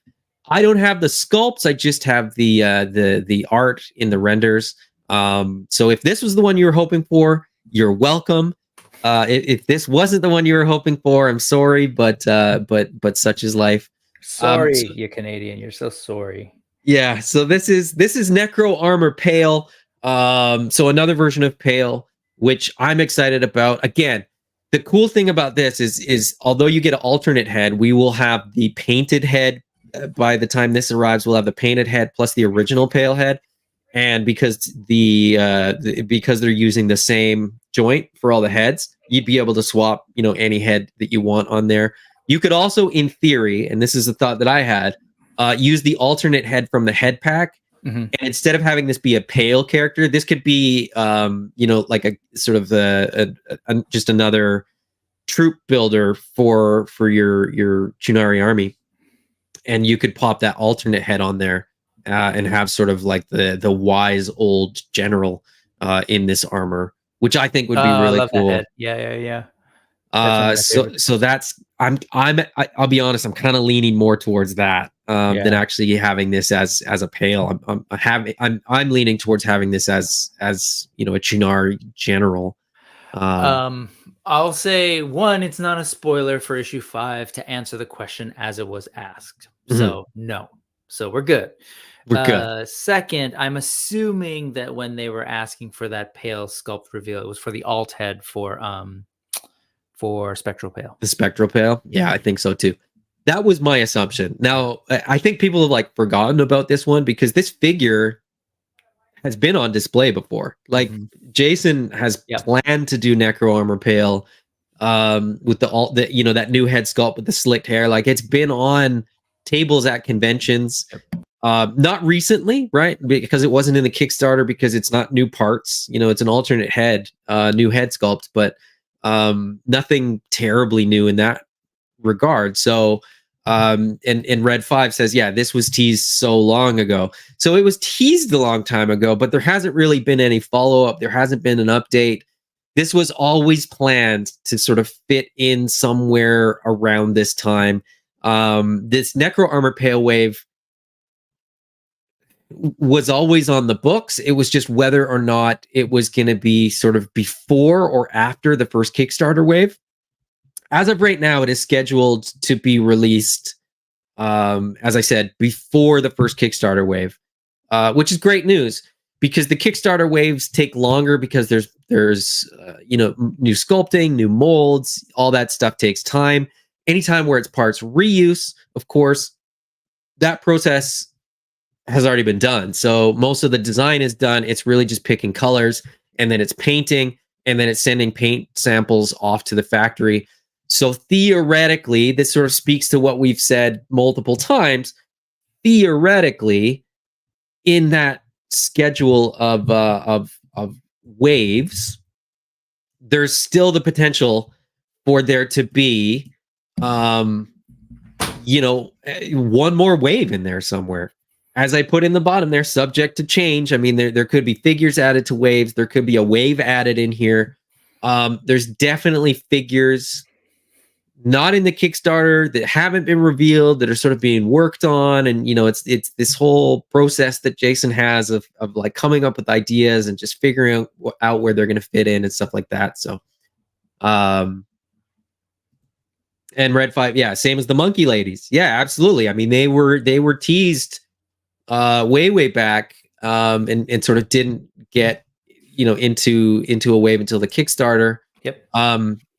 S1: I don't have the sculpts. I just have the art in the renders. So if this was the one you were hoping for, you're welcome. If this wasn't the one you were hoping for, I'm sorry, but such is life.
S2: Sorry, you're Canadian. You're so sorry.
S1: Yeah. So this is Necro Armor Pale. So another version of Pale, which I'm excited about. Again, the cool thing about this is although you get an alternate head, we will have the painted head. By the time this arrives, we'll have the painted head plus the original Pale head, and because because they're using the same joint for all the heads, you'd be able to swap, you know, any head that you want on there. You could also, in theory, and this is a thought that I had, use the alternate head from the head pack, and instead of having this be a Pale character, this could be, you know, like a sort of just another troop builder for your Chunari army. And you could pop that alternate head on there and have sort of like the wise old general in this armor, which I think would be really cool.
S2: That head. Yeah.
S1: So that's I'll be honest, I'm kind of leaning more towards that than actually having this as a Pale. I'm leaning towards having this as you know, a Chunari general.
S2: I'll say, one, it's not a spoiler for issue 5 to answer the question as it was asked. So no. So we're good.
S1: We're good.
S2: Second, I'm assuming that when they were asking for that Pale sculpt reveal, it was for the alt head for Spectral Pale.
S1: The Spectral Pale? Yeah, I think so too. That was my assumption. Now, I think people have like forgotten about this one because this figure has been on display before. Like Jason has planned to do Necro Armor Pale with that new head sculpt with the slicked hair. Like, it's been on tables at conventions. Not recently, right? Because it wasn't in the Kickstarter, because it's not new parts. You know, it's an alternate head, new head sculpt, but nothing terribly new in that regard. So and Red 5 says, yeah, this was teased so long ago. So it was teased a long time ago, but there hasn't really been any follow-up. There hasn't been an update. This was always planned to sort of fit in somewhere around this time. This Necro Armor Pale Wave was always on the books. It was just whether or not it was going to be sort of before or after the first Kickstarter wave. As of right now, it is scheduled to be released, as I said, before the first Kickstarter wave, which is great news, because the Kickstarter waves take longer because there's new sculpting, new molds, all that stuff takes time. Anytime where it's parts reuse, of course, that process has already been done. So most of the design is done. It's really just picking colors, and then it's painting, and then it's sending paint samples off to the factory. So theoretically, this sort of speaks to what we've said multiple times. Theoretically, in that schedule of waves, there's still the potential for there to be, one more wave in there somewhere. As I put in the bottom, they're subject to change. I mean, there could be figures added to waves. There could be a wave added in here. There's definitely figures not in the Kickstarter that haven't been revealed that are sort of being worked on, and it's this whole process that Jason has of like coming up with ideas and just figuring out where they're going to fit in and stuff like that. So, and Red 5, yeah, same as the Monkey Ladies. Yeah, absolutely. I mean, they were teased way back, and sort of didn't get into a wave until the Kickstarter.
S2: Yep.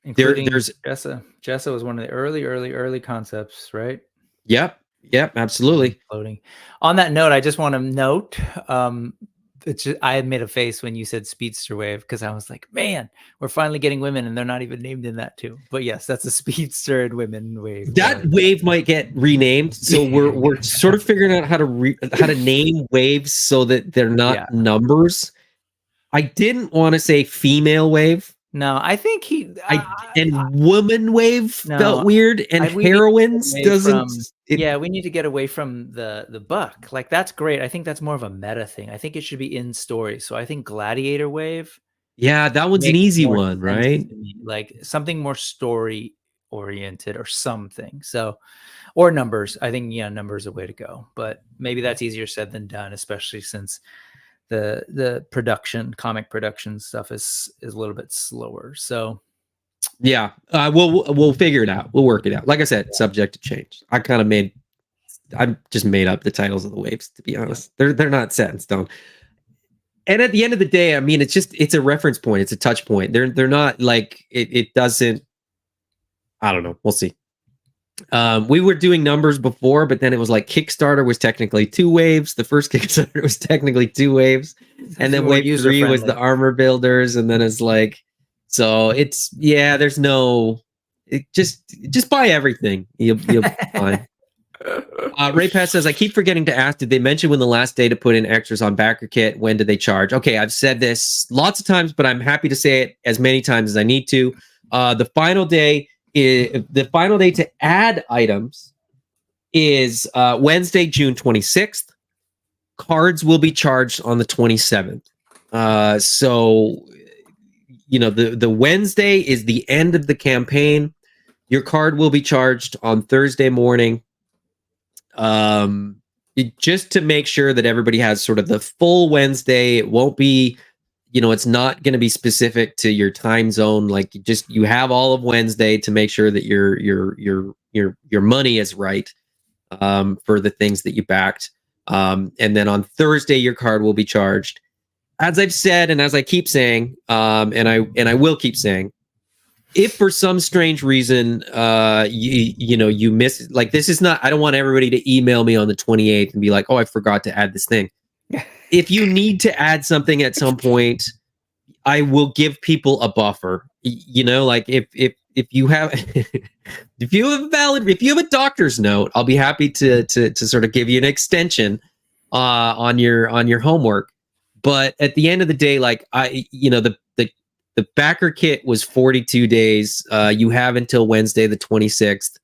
S1: Including there's
S2: Jessa was one of the early concepts, right?
S1: Yep, absolutely.
S2: Floating. On that note, I just want to note, I had made a face when you said Speedster Wave, because I was like, man, we're finally getting women, and they're not even named in that too. But yes, that's a Speedster and women wave.
S1: That wave might get renamed, so we're sort of figuring out how to name waves so that they're not numbers. I didn't want to say female wave.
S2: No, I think
S1: woman wave felt weird, and heroines doesn't.
S2: We need to get away from the buck. Like, that's great. I think that's more of a meta thing. I think it should be in story. So I think gladiator wave.
S1: Yeah, that one's an easy one, right?
S2: Like something more story oriented or something. So, or numbers. I think numbers a way to go. But maybe that's easier said than done, especially since the comic production stuff is a little bit slower. So
S1: yeah, we'll figure it out. We'll work it out. Like I said, subject to change. I just made up the titles of the waves, to be honest. They're not set in stone. And at the end of the day, I mean, it's a reference point. It's a touch point. They're not like it doesn't. I don't know. We'll see. We were doing numbers before, but then it was like Kickstarter was technically 2 waves. The first Kickstarter was technically 2 waves, and then wave 3 was the armor builders, and then it's like, so there's no, just buy everything. You'll be fine. Ray Pat says, I keep forgetting to ask, did they mention when the last day to put in extras on Backerkit? When did they charge? Okay, I've said this lots of times, but I'm happy to say it as many times as I need to. The final day to add items is Wednesday, June 26th. Cards will be charged on the 27th. So, the Wednesday is the end of the campaign. Your card will be charged on Thursday morning. Just to make sure that everybody has sort of the full Wednesday. It won't be, it's not going to be specific to your time zone. Like, you have all of Wednesday to make sure that your money is right, for the things that you backed. And then on Thursday, your card will be charged. As I've said, and as I keep saying, and I will keep saying, if for some strange reason, you miss, like, this is not, I don't want everybody to email me on the 28th and be like, oh, I forgot to add this thing. If you need to add something at some point, I will give people a buffer. Like if you have if you have a doctor's note, I'll be happy to sort of give you an extension on your homework. But at the end of the day, like, the backer kit was 42 days. You have until Wednesday the 26th.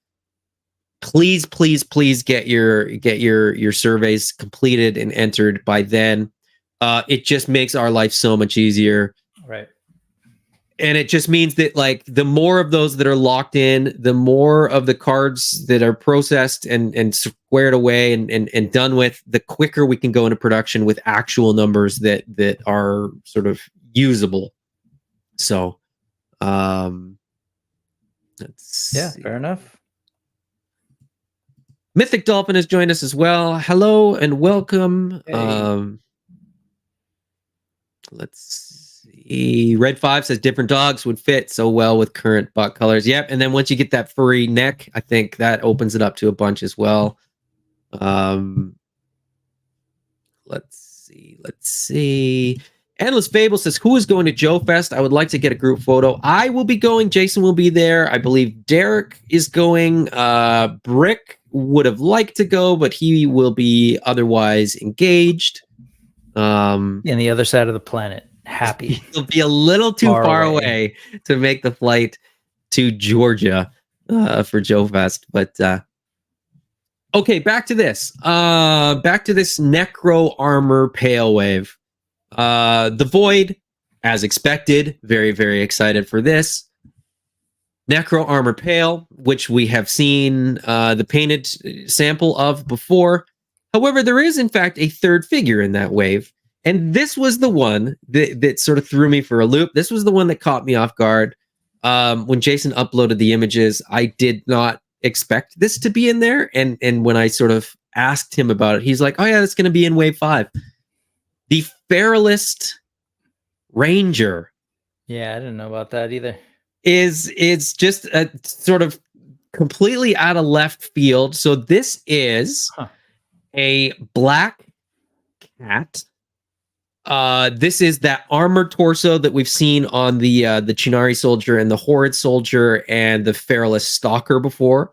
S1: Please get your surveys completed and entered by then. It just makes our life so much easier.
S2: Right.
S1: And it just means that, like, the more of those that are locked in, the more of the cards that are processed and squared away and done with, the quicker we can go into production with actual numbers that are sort of usable. So, let's see.
S2: Fair enough.
S1: Mythic Dolphin has joined us as well. Hello and welcome.
S2: Hey.
S1: Let's see. Red 5 says different dogs would fit so well with current buck colors. Yep. And then once you get that furry neck, I think that opens it up to a bunch as well. Let's see. Endless Fable says, who is going to Joe Fest? I would like to get a group photo. I will be going. Jason will be there. I believe Derek is going. Brick would have liked to go, but he will be otherwise engaged.
S2: On the other side of the planet. Happy.
S1: He'll be a little too far away to make the flight to Georgia for Joe Fest. But okay, back to this. Back to this Necro Armor Pale Wave. The Void, as expected, very, very excited for this. Necro Armor Pale, which we have seen the painted sample of before. However, there is, in fact, a third figure in that wave. And this was the one that sort of threw me for a loop. This was the one that caught me off guard. When Jason uploaded the images, I did not expect this to be in there. And when I sort of asked him about it, he's like, oh yeah, that's going to be in wave 5. The Feralist Ranger.
S2: Yeah, I didn't know about that either.
S1: Is just a sort of completely out of left field. So this is a black cat. This is that armored torso that we've seen on the Chinari soldier and the Horrid soldier and the Feralist Stalker before,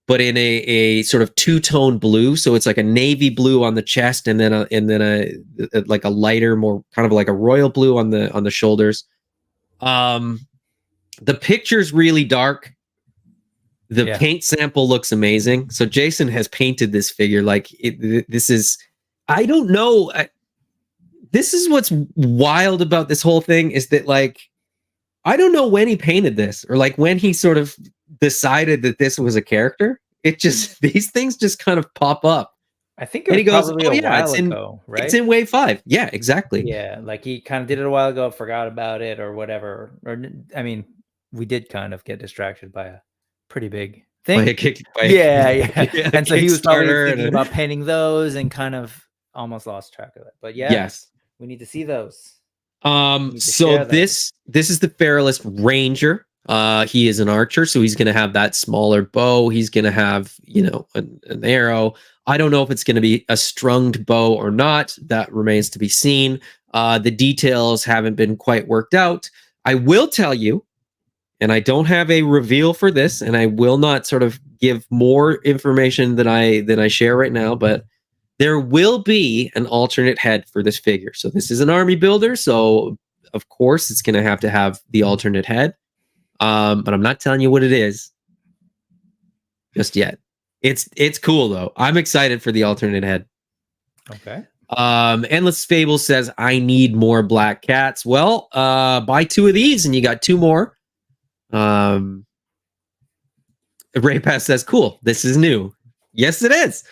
S1: but in a sort of two-tone blue. So it's like a navy blue on the chest, and then a like a lighter, more kind of like a royal blue on the shoulders. The picture's really dark. The paint sample looks amazing. So Jason has painted this figure like this is. I don't know. This is what's wild about this whole thing is that, like, I don't know when he painted this or like when he sort of decided that this was a character. It just, these things just kind of pop up.
S2: I think it was probably a while ago, right?
S1: It's in wave 5. Yeah, exactly.
S2: Yeah, like he kind of did it a while ago, forgot about it or whatever. Or I mean, we did kind of get distracted by a pretty big thing. Yeah. And so he was probably thinking about painting those and kind of almost lost track of it. But yeah,
S1: yes,
S2: we need to see those.
S1: So this is the Feralist Ranger. He is an archer, so he's going to have that smaller bow. He's going to have, you know, an arrow. I don't know if it's going to be a strunged bow or not. That remains to be seen. The details haven't been quite worked out. I will tell you, and I don't have a reveal for this, and I will not sort of give more information than I share right now, but there will be an alternate head for this figure. So this is an army builder, so of course it's going to have the alternate head. But I'm not telling you what it is just yet. It's cool though. I'm excited for the alternate head.
S2: Okay.
S1: Endless Fable says, I need more black cats. Well, buy 2 of these and you got 2 more. Ray Pass says, cool, this is new. Yes, it is.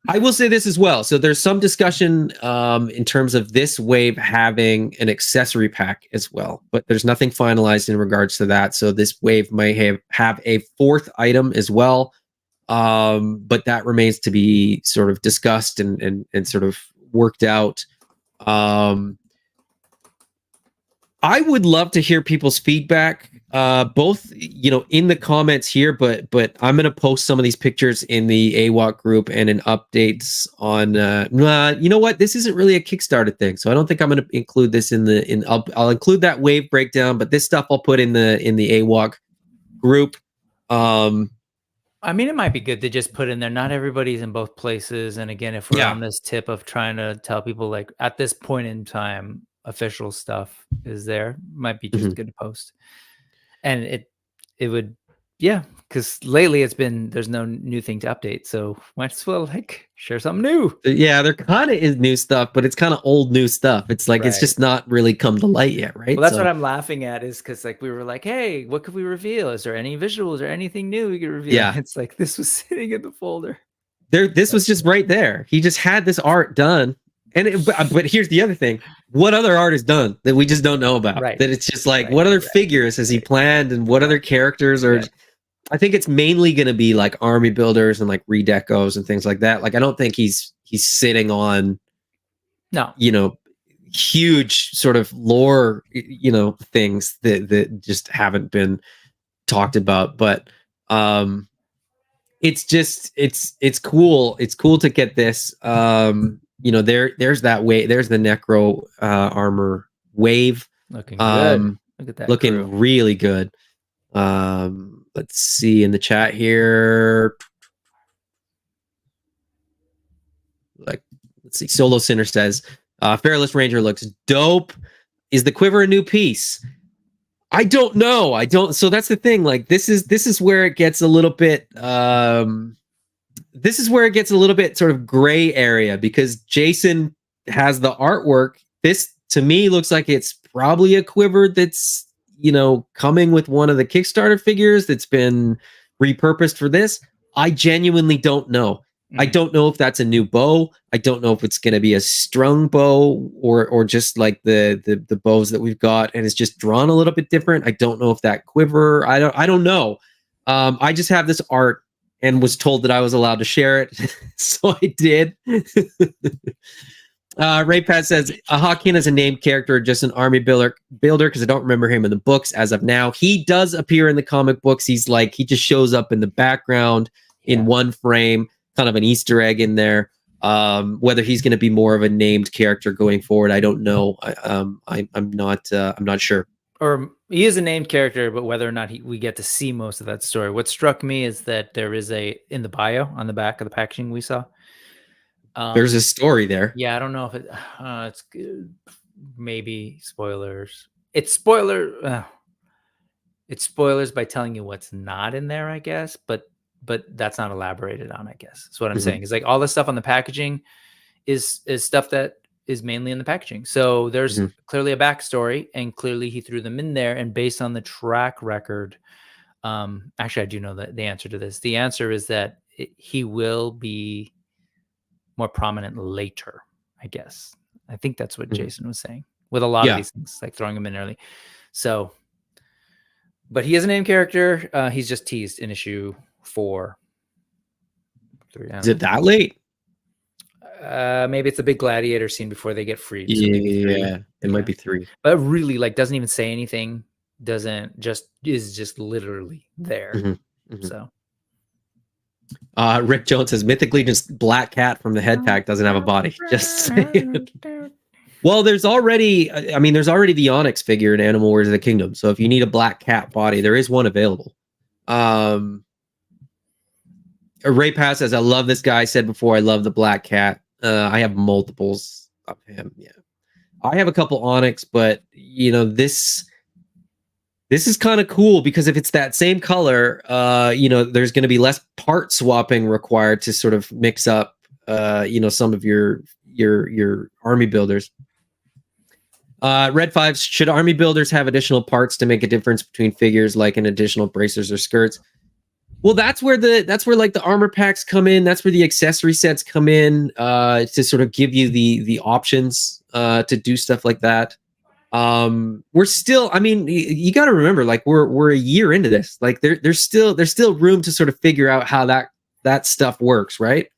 S1: I will say this as well. So there's some discussion in terms of this wave having an accessory pack as well, but there's nothing finalized in regards to that. So this wave may have a 4th item as well, but that remains to be sort of discussed and sort of worked out. I would love to hear people's feedback, both, you know, in the comments here, but I'm going to post some of these pictures in the AWOK group and in updates on, you know what, this isn't really a Kickstarter thing. So I don't think I'm going to include this I'll include that wave breakdown, but this stuff I'll put in the AWOK group.
S2: I mean, it might be good to just put in there. Not everybody's in both places. And again, if we're on this tip of trying to tell people like at this point in time, official stuff is there, might be just good to post. And it would, yeah, because lately there's no new thing to update, so might as well like share something new.
S1: Yeah, there kind of is new stuff, but it's kind of old new stuff. It's like it's just not really come to light yet, right?
S2: Well, that's what I'm laughing at, is because like we were like, hey, what could we reveal? Is there any visuals or anything new we could reveal?
S1: Yeah,
S2: it's like this was sitting in the folder.
S1: This was just right there. He just had this art done. And but here's the other thing: what other art is done that we just don't know about?
S2: Right.
S1: That it's just like what other figures has he planned, and what other characters are? I think it's mainly going to be like army builders and like redecos and things like that. Like I don't think he's sitting on, you know, huge sort of lore, you know, things that just haven't been talked about. But it's just it's cool. It's cool to get this. There's that way. There's the Necro armor wave.
S2: Looking good. Look at that.
S1: Looking
S2: crew.
S1: really good. Let's see in the chat here. Like, let's see. Solo Sinner says, Fearless Ranger looks dope. Is the quiver a new piece? I don't know. I don't. So that's the thing. Like, this is where it gets a little bit. This is where it gets a little bit sort of gray area, because Jason has the artwork. This to me looks like it's probably a quiver that's, coming with one of the Kickstarter figures that's been repurposed for this. I genuinely don't know. I don't know if that's a new bow. I don't know if it's going to be a strung bow or just like the bows that we've got and it's just drawn a little bit different. I don't know if that quiver. I don't know. I just have this art and was told that I was allowed to share it, so I did. Ray Pat says, Hakim is a named character, just an army builder, because I don't remember him in the books as of now. He does appear in the comic books. He just shows up in the background in one frame, kind of an Easter egg in there. Whether he's going to be more of a named character going forward, I don't know. I'm not sure.
S2: Or he is a named character, but whether or not we get to see most of that story. What struck me is that there is in the bio on the back of the packaging we saw.
S1: There's a story there.
S2: Yeah, I don't know if it's good. Maybe spoilers. It's spoilers by telling you what's not in there, I guess. But that's not elaborated on, I guess. That's what I'm saying. It's like all the stuff on the packaging is stuff that is mainly in the packaging. So there's clearly a backstory, and clearly he threw them in there. And based on the track record, actually, I do know the answer to this. The answer is that he will be more prominent later, I guess. I think that's what Jason was saying with a lot of these things, like throwing them in early. So, but he is a named character. He's just teased in issue 4.
S1: Is it that late?
S2: Maybe it's a big gladiator scene before they get freed.
S1: So it might be 3.
S2: But really, like, doesn't even say anything. Is just literally there. So.
S1: Rick Jones says Mythic Legion's Black Cat from the head pack doesn't have a body. Just saying. Well, there's already the Onyx figure in Animal Wars of the Kingdom. So if you need a Black Cat body, there is one available. Ray Pass says, I love this guy. I said before, I love the Black Cat. I have multiples of him. Yeah, I have a couple Onyx, but this is kind of cool because if it's that same color, there's going to be less part swapping required to sort of mix up, some of your army builders. Red 5, should army builders have additional parts to make a difference between figures, like an additional bracers or skirts? Well, that's where like the armor packs come in. That's where the accessory sets come in, to sort of give you the options to do stuff like that. We're still, you got to remember, like we're a year into this. Like there's still room to sort of figure out how that stuff works, right?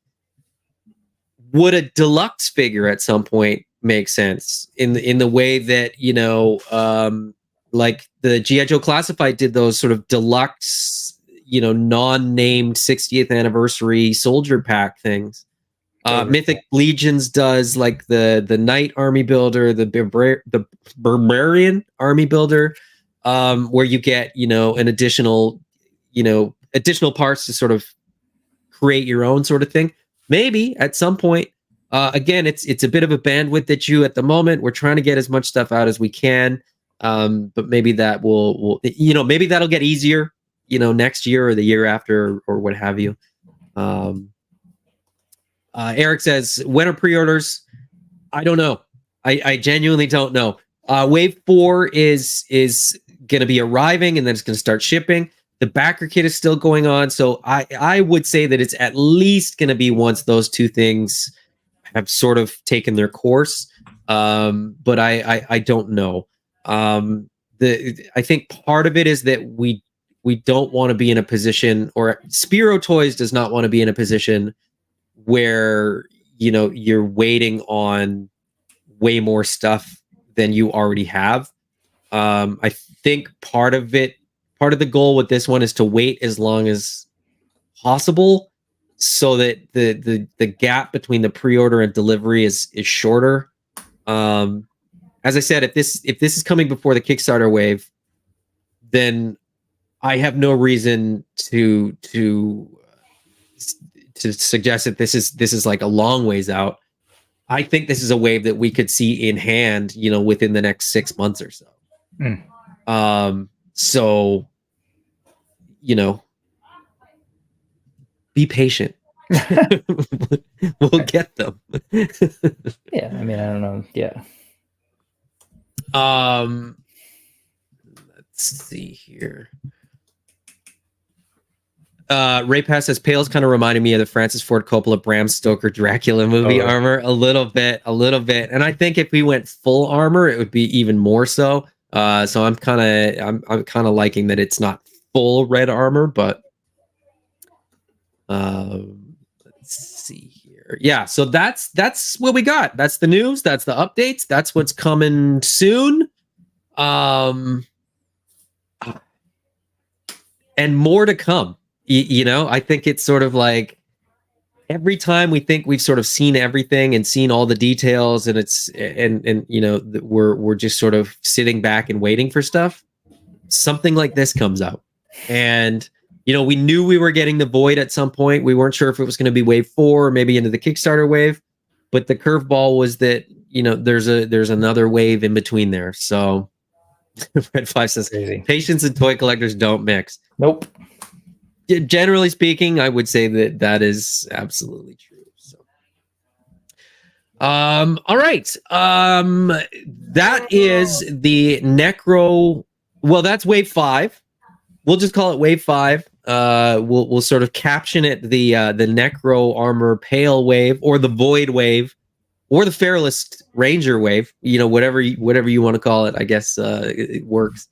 S1: Would a deluxe figure at some point make sense in the way that like the G.I. Joe Classified did those sort of deluxe, non-named 60th anniversary soldier pack things. Mythic Legions does like the Knight Army Builder, the Barbarian Army Builder, where you get an additional parts to sort of create your own sort of thing. Maybe at some point. Again, it's a bit of a bandwidth issue at the moment. We're trying to get as much stuff out as we can, but maybe that will maybe that'll get easier, next year or the year after or what have you. Eric says, when are pre-orders? I don't know. I genuinely don't know. Wave 4 is going to be arriving, and then it's going to start shipping. The Backerkit is still going on, so I would say that it's at least going to be once those two things have sort of taken their course. But I don't know. I think part of it is that we don't want to be in a position, or Spiro Toys does not want to be in a position where you're waiting on way more stuff than you already have. I think part of the goal with this one is to wait as long as possible, so that the gap between the pre-order and delivery is shorter. As I said, if this is coming before the Kickstarter wave, then I have no reason to suggest that this is like a long ways out. I think this is a wave that we could see in hand, within the next 6 months or so. So, be patient. We'll get them.
S2: Yeah, I mean, I don't know. Yeah.
S1: Let's see here. Ray Pass says Pale's kind of reminded me of the Francis Ford Coppola Bram Stoker Dracula movie armor a little bit. And I think if we went full armor, it would be even more so. So I'm kind of liking that it's not full red armor, but let's see here. Yeah, so that's what we got. That's the news. That's the updates. That's what's coming soon. And more to come. I think it's sort of like every time we think we've sort of seen everything and seen all the details, and we're just sort of sitting back and waiting for stuff. Something like this comes out, and we knew we were getting the Void at some point. We weren't sure if it was going to be wave 4 or maybe into the Kickstarter wave, but the curveball was that there's another wave in between there. So Red 5 says patience and toy collectors don't mix.
S2: Nope.
S1: Generally speaking, I would say that is absolutely true. So, all right. That is the Necro. Well, that's wave 5. We'll just call it wave 5. We'll sort of caption it the Necro Armor Pale wave, or the Void wave, or the Feralist Ranger wave. Whatever you want to call it, I guess it works.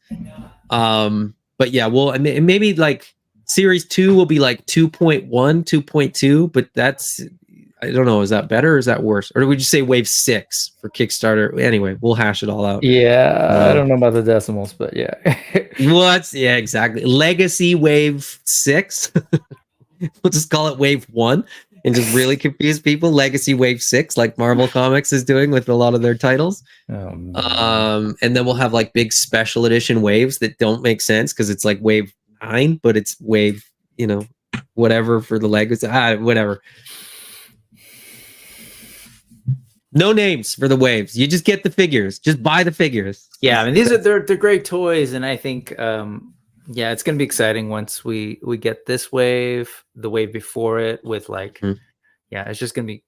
S1: But yeah, well, maybe like Series 2 will be like 2.1, 2.2, but that's, I don't know, is that better or is that worse? Or do we just say wave 6 for Kickstarter? Anyway, we'll hash it all out.
S2: Yeah, I don't know about the decimals, but yeah.
S1: Yeah, exactly. Legacy wave 6. We'll just call it wave 1 and just really confuse people. Legacy wave 6, like Marvel Comics is doing with a lot of their titles. And then we'll have like big special edition waves that don't make sense because it's like wave 9, but it's wave, whatever for the legacy. Whatever. No names for the waves. You just get the figures. Just buy the figures.
S2: Yeah, I mean, they're great toys, and I think it's gonna be exciting once we get this wave, the wave before it, with like it's just gonna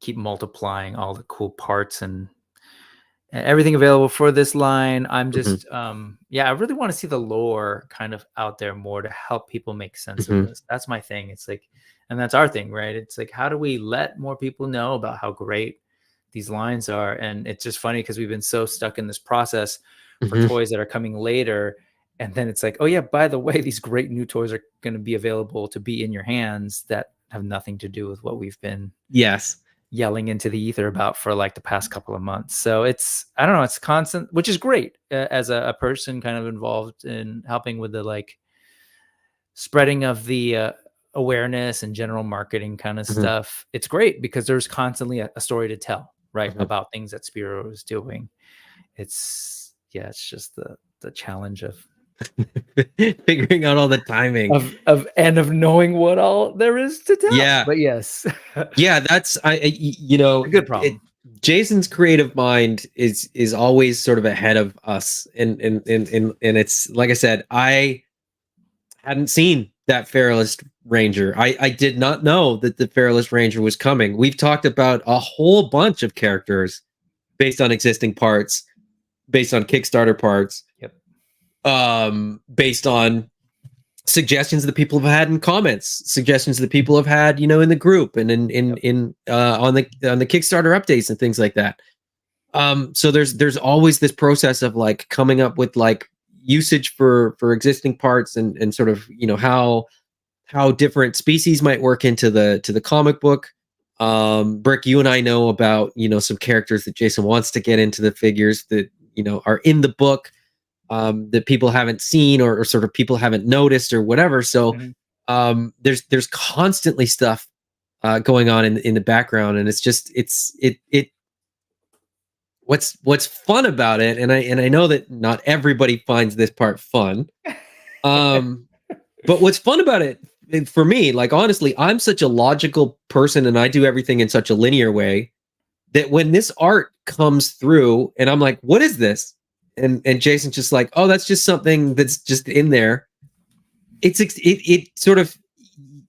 S2: keep multiplying all the cool parts and everything available for this line. I'm just I really want to see the lore kind of out there more to help people make sense of this. That's my thing. It's like, and that's our thing, right? It's like, how do we let more people know about how great these lines are? And it's just funny because we've been so stuck in this process for toys that are coming later, and then it's like, oh yeah, by the way, these great new toys are going to be available to be in your hands that have nothing to do with what we've been yelling into the ether about for like the past couple of months. So it's, I don't know, it's constant, which is great as a person kind of involved in helping with the like spreading of the awareness and general marketing kind of stuff. It's great because there's constantly a story to tell, right? About things that Spiro is doing. It's just the challenge of
S1: figuring out all the timing
S2: of knowing what all there is to tell.
S1: Yeah,
S2: but yes.
S1: Yeah, that's a
S2: good problem.
S1: Jason's creative mind is always sort of ahead of us, and it's like I said, I hadn't seen that Feralist Ranger. I did not know that the Feralist Ranger was coming. We've talked about a whole bunch of characters based on existing parts, based on Kickstarter parts. Based on suggestions that people have had in comments, suggestions that people have had, in the group and in on the Kickstarter updates and things like that. So there's always this process of like coming up with like usage for existing parts and sort of how different species might work into the comic book. Brick, you and I know about some characters that Jason wants to get into the figures that are in the book. That people haven't seen or sort of people haven't noticed or whatever. So there's constantly stuff going on in the background, and it's just it what's fun about it, and I know that not everybody finds this part fun. But what's fun about it for me, like honestly, I'm such a logical person and I do everything in such a linear way that when this art comes through and I'm like, what is this? And Jason's just like, oh, that's just something that's just in there. It sort of,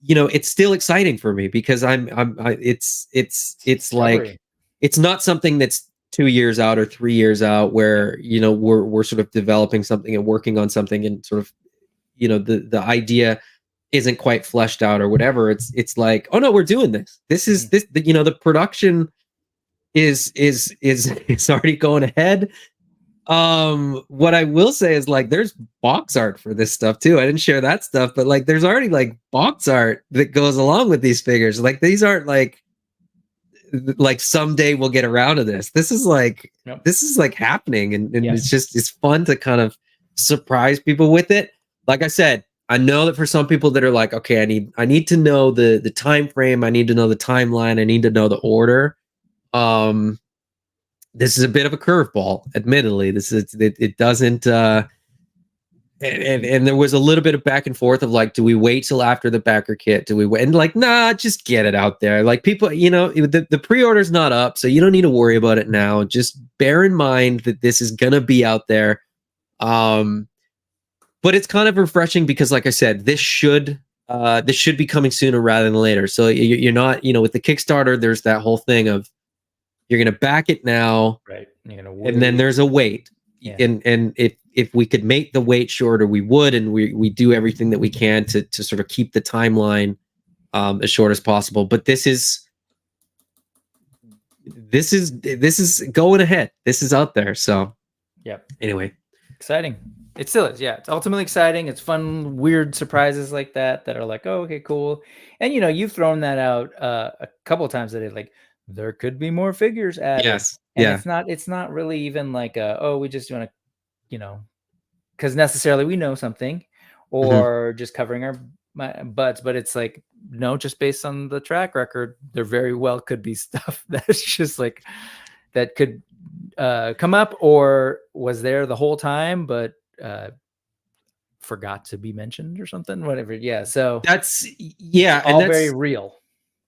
S1: you know, it's still exciting for me because it's like, it's not something that's 2 years out or 3 years out where, you know, we're sort of developing something and working on something and sort of, you know, the idea isn't quite fleshed out or whatever. It's like, oh no, we're doing this. This is this, you know, the production is already going ahead. What I will say is like there's box art for this stuff too. I didn't share that stuff, but like there's already like box art that goes along with these figures. Like these aren't like someday we'll get around to this. This is like this is like happening, and it's fun to kind of surprise people with it. Like I said, I know that for some people that are like, okay, I need to know the time frame, I need to know the timeline, I need to know the order. This is a bit of a curveball, admittedly. It doesn't and there was a little bit of back and forth of like, do we wait till after the Backerkit? Do we wait? And like, nah, just get it out there. Like people, you know, the pre-order's not up, so you don't need to worry about it now. Just bear in mind that this is gonna be out there. But it's kind of refreshing because, like I said, this should be coming sooner rather than later. So you're not, you know, with the Kickstarter, there's that whole thing of you're going to back it now,
S2: right? You're gonna
S1: wait. And then there's a wait. Yeah. And if we could make the wait shorter, we would, and we do everything that we can to sort of keep the timeline as short as possible. But this is going ahead. This is out there. So anyway,
S2: exciting. It still is, yeah. It's ultimately exciting. It's fun, weird surprises like that are like, oh, okay, cool. And you know, you've thrown that out a couple of times today, like there could be more figures added.
S1: Yes,
S2: and it's not really even like oh, we just want to, you know, because necessarily we know something, or just covering our butts. But it's like, no, just based on the track record, there very well could be stuff that's just like that could come up or was there the whole time, but forgot to be mentioned or something, whatever. Yeah, so
S1: that's
S2: all very real.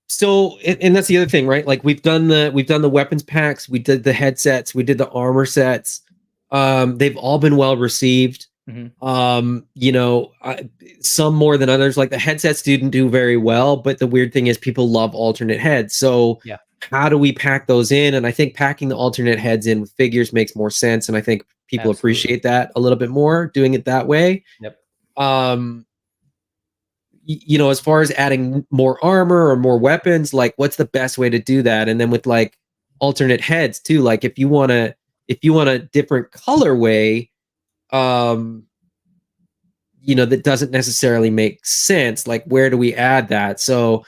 S1: So and that's the other thing, right? Like we've done the weapons packs, we did the headsets, we did the armor sets. They've all been well received. You know, some more than others. Like the headsets didn't do very well, but the weird thing is people love alternate heads. So how do we pack those in? And I think packing the alternate heads in with figures makes more sense, and I think people appreciate that a little bit more doing it that way. You know, as far as adding more armor or more weapons, like what's the best way to do that? And then with like alternate heads too, like if you want a different colorway, you know, that doesn't necessarily make sense, like where do we add that? So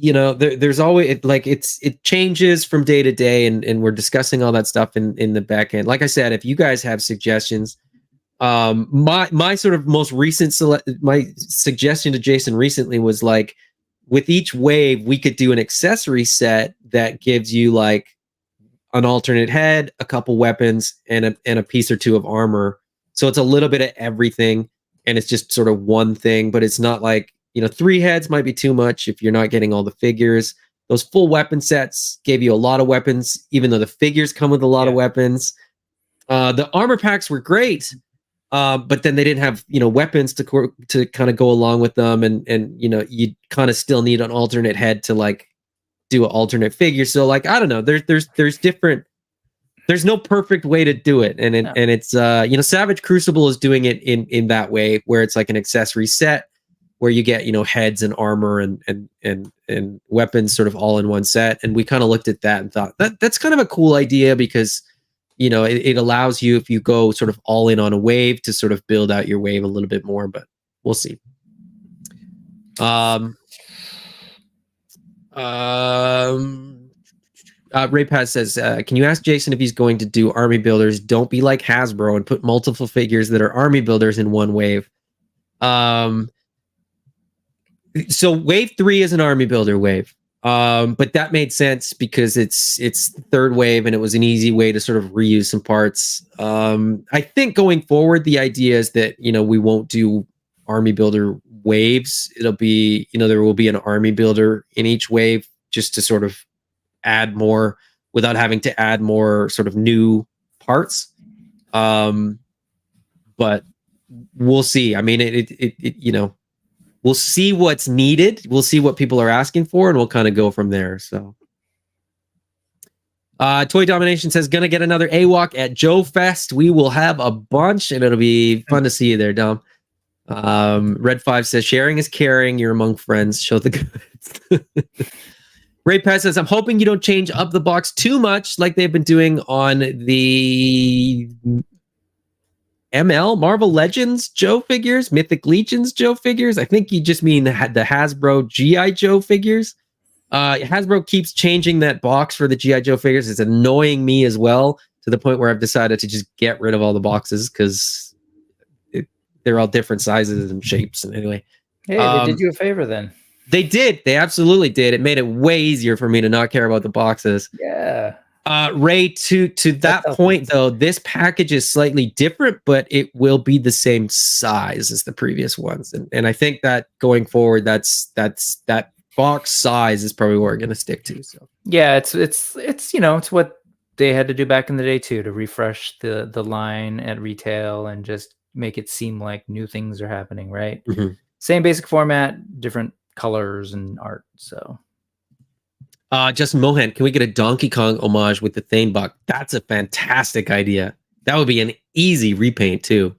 S1: you know, there's always it changes from day to day, and we're discussing all that stuff in the back end. Like I said, if you guys have suggestions, my sort of most recent my suggestion to Jason recently was like, with each wave we could do an accessory set that gives you like an alternate head, a couple weapons, and a piece or two of armor. So it's a little bit of everything, and it's just sort of one thing, but it's not like, you know, 3 heads might be too much if you're not getting all the figures. Those full weapon sets gave you a lot of weapons, even though the figures come with a lot of weapons. The armor packs were great, but then they didn't have, you know, weapons to kind of go along with them, and you know, you kind of still need an alternate head to like do an alternate figure. So like, I don't know, there's different. There's no perfect way to do it, and it's you know, Savage Crucible is doing it in that way, where it's like an accessory set where you get, you know, heads and armor and weapons sort of all in one set. And we kind of looked at that and thought that's kind of a cool idea, because, you know, it allows you, if you go sort of all in on a wave, to sort of build out your wave a little bit more, but we'll see. Ray Paz says, can you ask Jason if he's going to do army builders? Don't be like Hasbro and put multiple figures that are army builders in one wave. So wave 3 is an army builder wave. But that made sense because it's the third wave and it was an easy way to sort of reuse some parts. I think going forward, the idea is that, we won't do army builder waves. It'll be, there will be an army builder in each wave just to sort of add more without having to add more sort of new parts. But we'll see. I mean, we'll see what's needed. We'll see what people are asking for, and we'll kind of go from there. So, Toy Domination says, gonna get another AWOK at Joe Fest. We will have a bunch, and it'll be fun to see you there, Dom. Red 5 says, sharing is caring. You're among friends. Show the goods. Ray Pez says, I'm hoping you don't change up the box too much like they've been doing on the ML Marvel Legends Joe figures, Mythic Legions Joe figures. I think you just mean the Hasbro GI Joe figures. Hasbro keeps changing that box for the GI Joe figures. It's annoying me as well, to the point where I've decided to just get rid of all the boxes because they're all different sizes and shapes. And anyway,
S2: hey, they did you a favor then.
S1: They did. They absolutely did. It made it way easier for me to not care about the boxes.
S2: Yeah.
S1: Ray, to that point though, this package is slightly different, but it will be the same size as the previous ones, and I think that going forward, that's that box size is probably what we're going to stick to. So
S2: yeah, it's it's what they had to do back in the day too, to refresh the line at retail and just make it seem like new things are happening. Right.
S1: Mm-hmm.
S2: Same basic format, different colors and art. So.
S1: Justin Mohan, can we get a Donkey Kong homage with the Thane Buck? That's a fantastic idea. That would be an easy repaint too.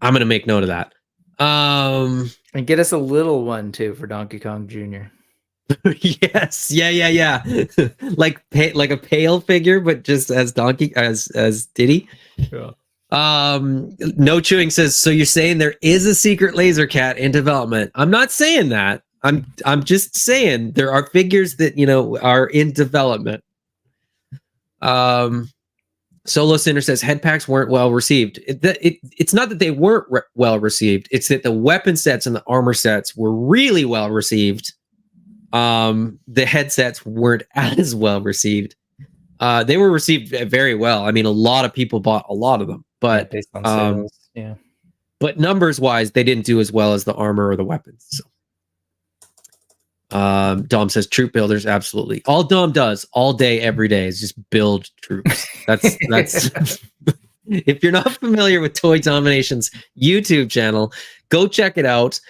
S1: I'm gonna make note of that.
S2: And get us a little one too for Donkey Kong Jr.
S1: Yes, yeah. like a pale figure, but just as Donkey as Diddy.
S2: Yeah.
S1: No Chewing says, so you're saying there is a secret laser cat in development? I'm not saying that. I'm just saying there are figures that are in development. Solo Sinner says head packs weren't well received. It's not that they weren't well received. It's that the weapon sets and the armor sets were really well received. The headsets weren't as well received. They were received very well. I mean, a lot of people bought a lot of them, but
S2: based on sales, yeah.
S1: But numbers wise, they didn't do as well as the armor or the weapons. So. Dom says troop builders, absolutely. All Dom does all day, every day is just build troops. That's if you're not familiar with Toy Domination's YouTube channel, go check it out.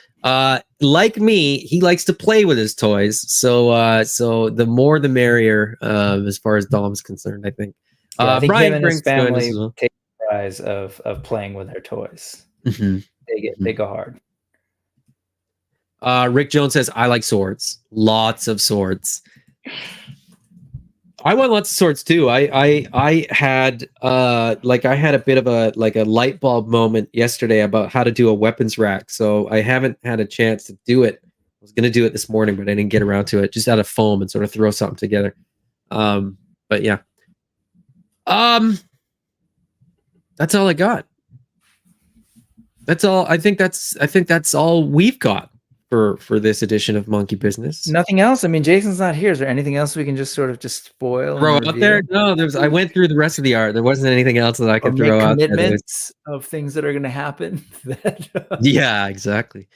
S1: Like me, he likes to play with his toys. So the more the merrier, as far as Dom's concerned, I think.
S2: Yeah, I think
S1: Brian
S2: him and his family
S1: well.
S2: take the prize of playing with their toys.
S1: Mm-hmm.
S2: They go hard.
S1: Rick Jones says, I like swords. Lots of swords. I want lots of swords too. I had a bit of a light bulb moment yesterday about how to do a weapons rack. So I haven't had a chance to do it. I was going to do it this morning, but I didn't get around to it. Just out of foam and sort of throw something together. But yeah. That's all I got. That's all. I think that's all we've got for this edition of Monkey Business.
S2: Nothing else. I mean, Jason's not here. Is there anything else we can just sort of just spoil?
S1: Throw out there? No, I went through the rest of the art. There wasn't anything else that I could throw out there.
S2: Commitments of things that are going to happen.
S1: Yeah, exactly.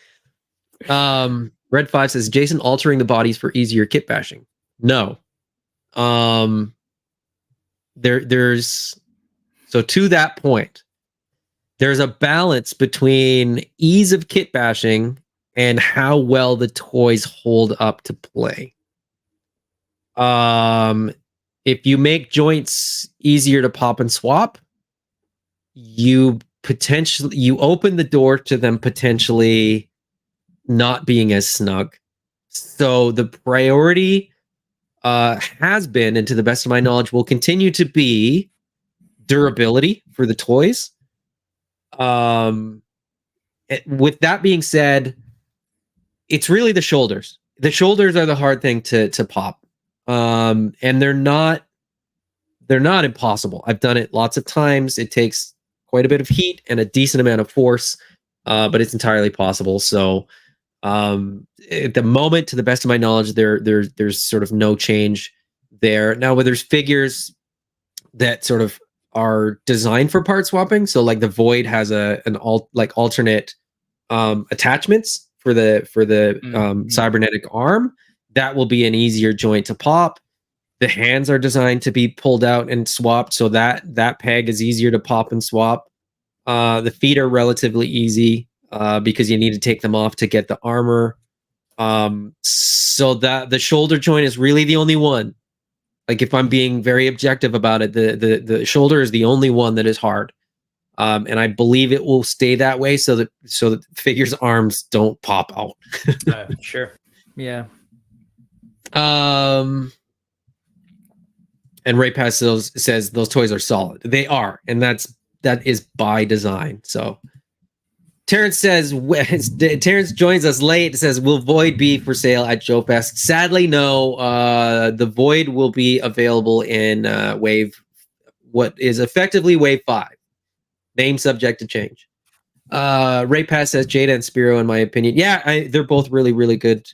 S1: Red 5 says, Jason altering the bodies for easier kit bashing. No. There's so to that point, there's a balance between ease of kit bashing and how well the toys hold up to play. If you make joints easier to pop and swap, you open the door to them potentially not being as snug. So the priority has been, and to the best of my knowledge, will continue to be durability for the toys. With that being said, it's really the shoulders. The shoulders are the hard thing to pop. And they're not impossible. I've done it lots of times. It takes quite a bit of heat and a decent amount of force, but it's entirely possible. So At the moment, to the best of my knowledge, there's sort of no change there. Now, where there's figures that sort of are designed for part swapping, so like the Void has alternate attachments for the cybernetic arm. That will be an easier joint to pop. The hands are designed to be pulled out and swapped, so that peg is easier to pop and swap. The feet are relatively easy because you need to take them off to get the armor. So that the shoulder joint is really the only one. Like, if I'm being very objective about it, the shoulder is the only one that is hard. And I believe it will stay that way so that figures' arms don't pop out.
S2: Sure. Yeah.
S1: And Ray Pastel says those toys are solid. They are, and that is by design. So Terrence says, Terrence joins us late. Says, will Void be for sale at Joe Fest? Sadly, no. The Void will be available in Wave, what is effectively Wave 5. Name subject to change. Ray Pass says Jada and Spiro, in my opinion. Yeah, they're both really, really good.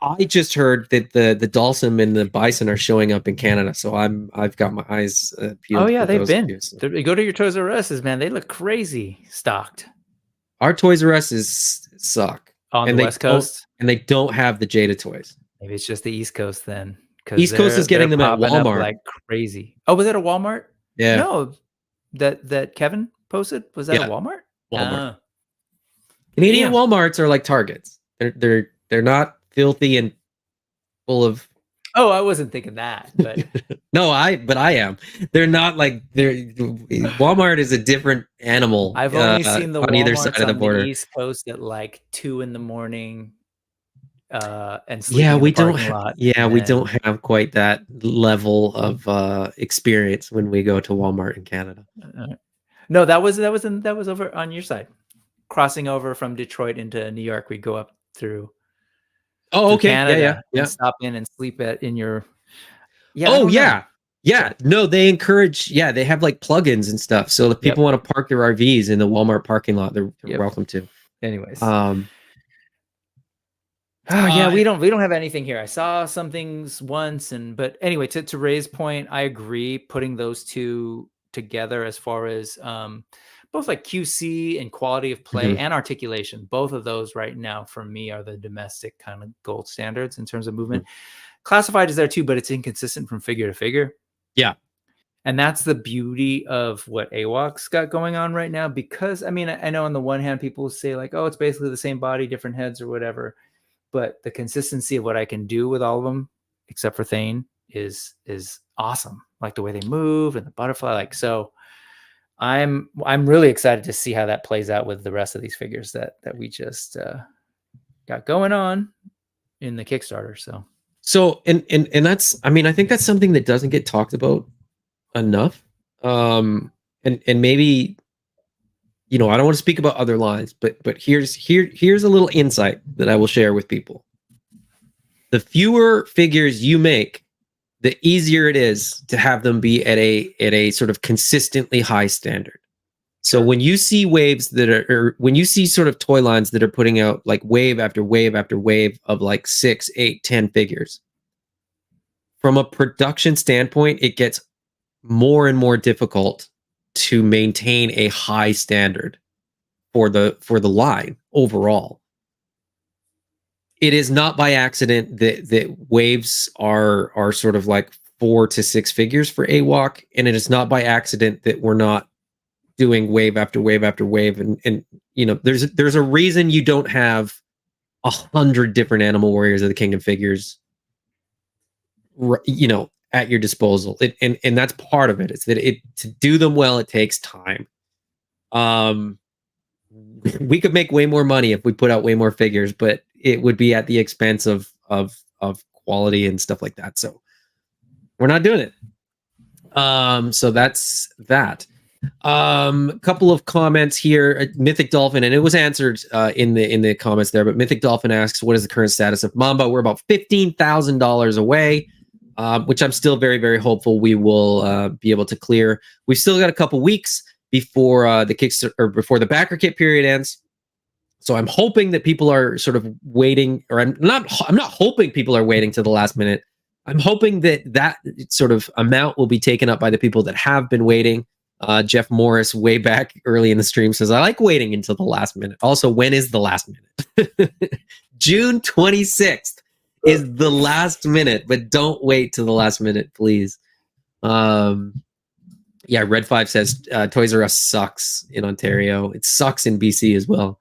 S1: I just heard that the Dalsum and the Bison are showing up in Canada, so I've got my eyes peeled.
S2: Oh yeah, they've been.
S1: Two, so.
S2: Go to your Toys R Us, man. They look crazy stocked.
S1: Our Toys R Us suck
S2: on the West Coast,
S1: and they don't have the Jada toys.
S2: Maybe it's just the East Coast then.
S1: East Coast is getting them at Walmart
S2: like crazy. Oh, was it a Walmart?
S1: Yeah.
S2: No, that Kevin posted, was that a Walmart?
S1: Walmart. Canadian Walmarts are like Targets. They're not filthy and full of.
S2: Oh, I wasn't thinking that, but
S1: no, but I am. They're not like Walmart is a different animal.
S2: I've only seen the
S1: on
S2: Walmarts
S1: either side of the border.
S2: On the East Coast at like 2 a.m. And
S1: we don't. We don't have quite that level of experience when we go to Walmart in Canada.
S2: No, that was over on your side, crossing over from Detroit into New York. We go up through.
S1: Oh, okay.
S2: Canada,
S1: yeah.
S2: Stop in and sleep in your.
S1: Yeah. Oh, yeah. Yeah. No, they encourage. Yeah, they have like plugins and stuff. So if people want to park their RVs in the Walmart parking lot, they're welcome to.
S2: Anyways. We don't have anything here. I saw some things once, but anyway, to Ray's point, I agree. Putting those two together as far as both like QC and quality of play and articulation, both of those right now for me are the domestic kind of gold standards in terms of movement. Classified is there too, but it's inconsistent from figure to figure.
S1: Yeah.
S2: And that's the beauty of what AWOK's got going on right now, because I mean, I know on the one hand, people say like, oh, it's basically the same body, different heads or whatever. But the consistency of what I can do with all of them, except for Thane, is awesome. Like the way they move and the butterfly, like so. I'm really excited to see how that plays out with the rest of these figures that we just got going on in the Kickstarter. So
S1: and that's, I mean, I think that's something that doesn't get talked about enough. And maybe, I don't want to speak about other lines, but here's a little insight that I will share with people. The fewer figures you make, the easier it is to have them be at a sort of consistently high standard. So when you see waves that are, when you see sort of toy lines that are putting out like wave after wave after wave of like 6, 8, 10 figures, from a production standpoint, it gets more and more difficult to maintain a high standard for the line overall. It is not by accident that waves are sort of like 4 to 6 figures for AWOK, and it is not by accident that we're not doing wave after wave after wave. And there's a reason you don't have 100 different Animal Warriors of the Kingdom figures, at your disposal. And that's part of it. It's that to do them well, it takes time. We could make way more money if we put out way more figures, but it would be at the expense of quality and stuff like that. So we're not doing it. So that's that. A couple of comments here. Mythic Dolphin, and it was answered in the comments there, but Mythic Dolphin asks, what is the current status of Mamba? We're about $15,000 away, which I'm still very, very hopeful we will be able to clear. We've still got a couple weeks before the Kickstarter, or before the Backerkit period ends. So I'm hoping that people are sort of waiting, or I'm not hoping people are waiting to the last minute. I'm hoping that sort of amount will be taken up by the people that have been waiting. Jeff Morris, way back early in the stream, says, I like waiting until the last minute. Also, when is the last minute? June 26th is the last minute, but don't wait to the last minute, please. Yeah, Red 5 says Toys R Us sucks in Ontario. It sucks in BC as well.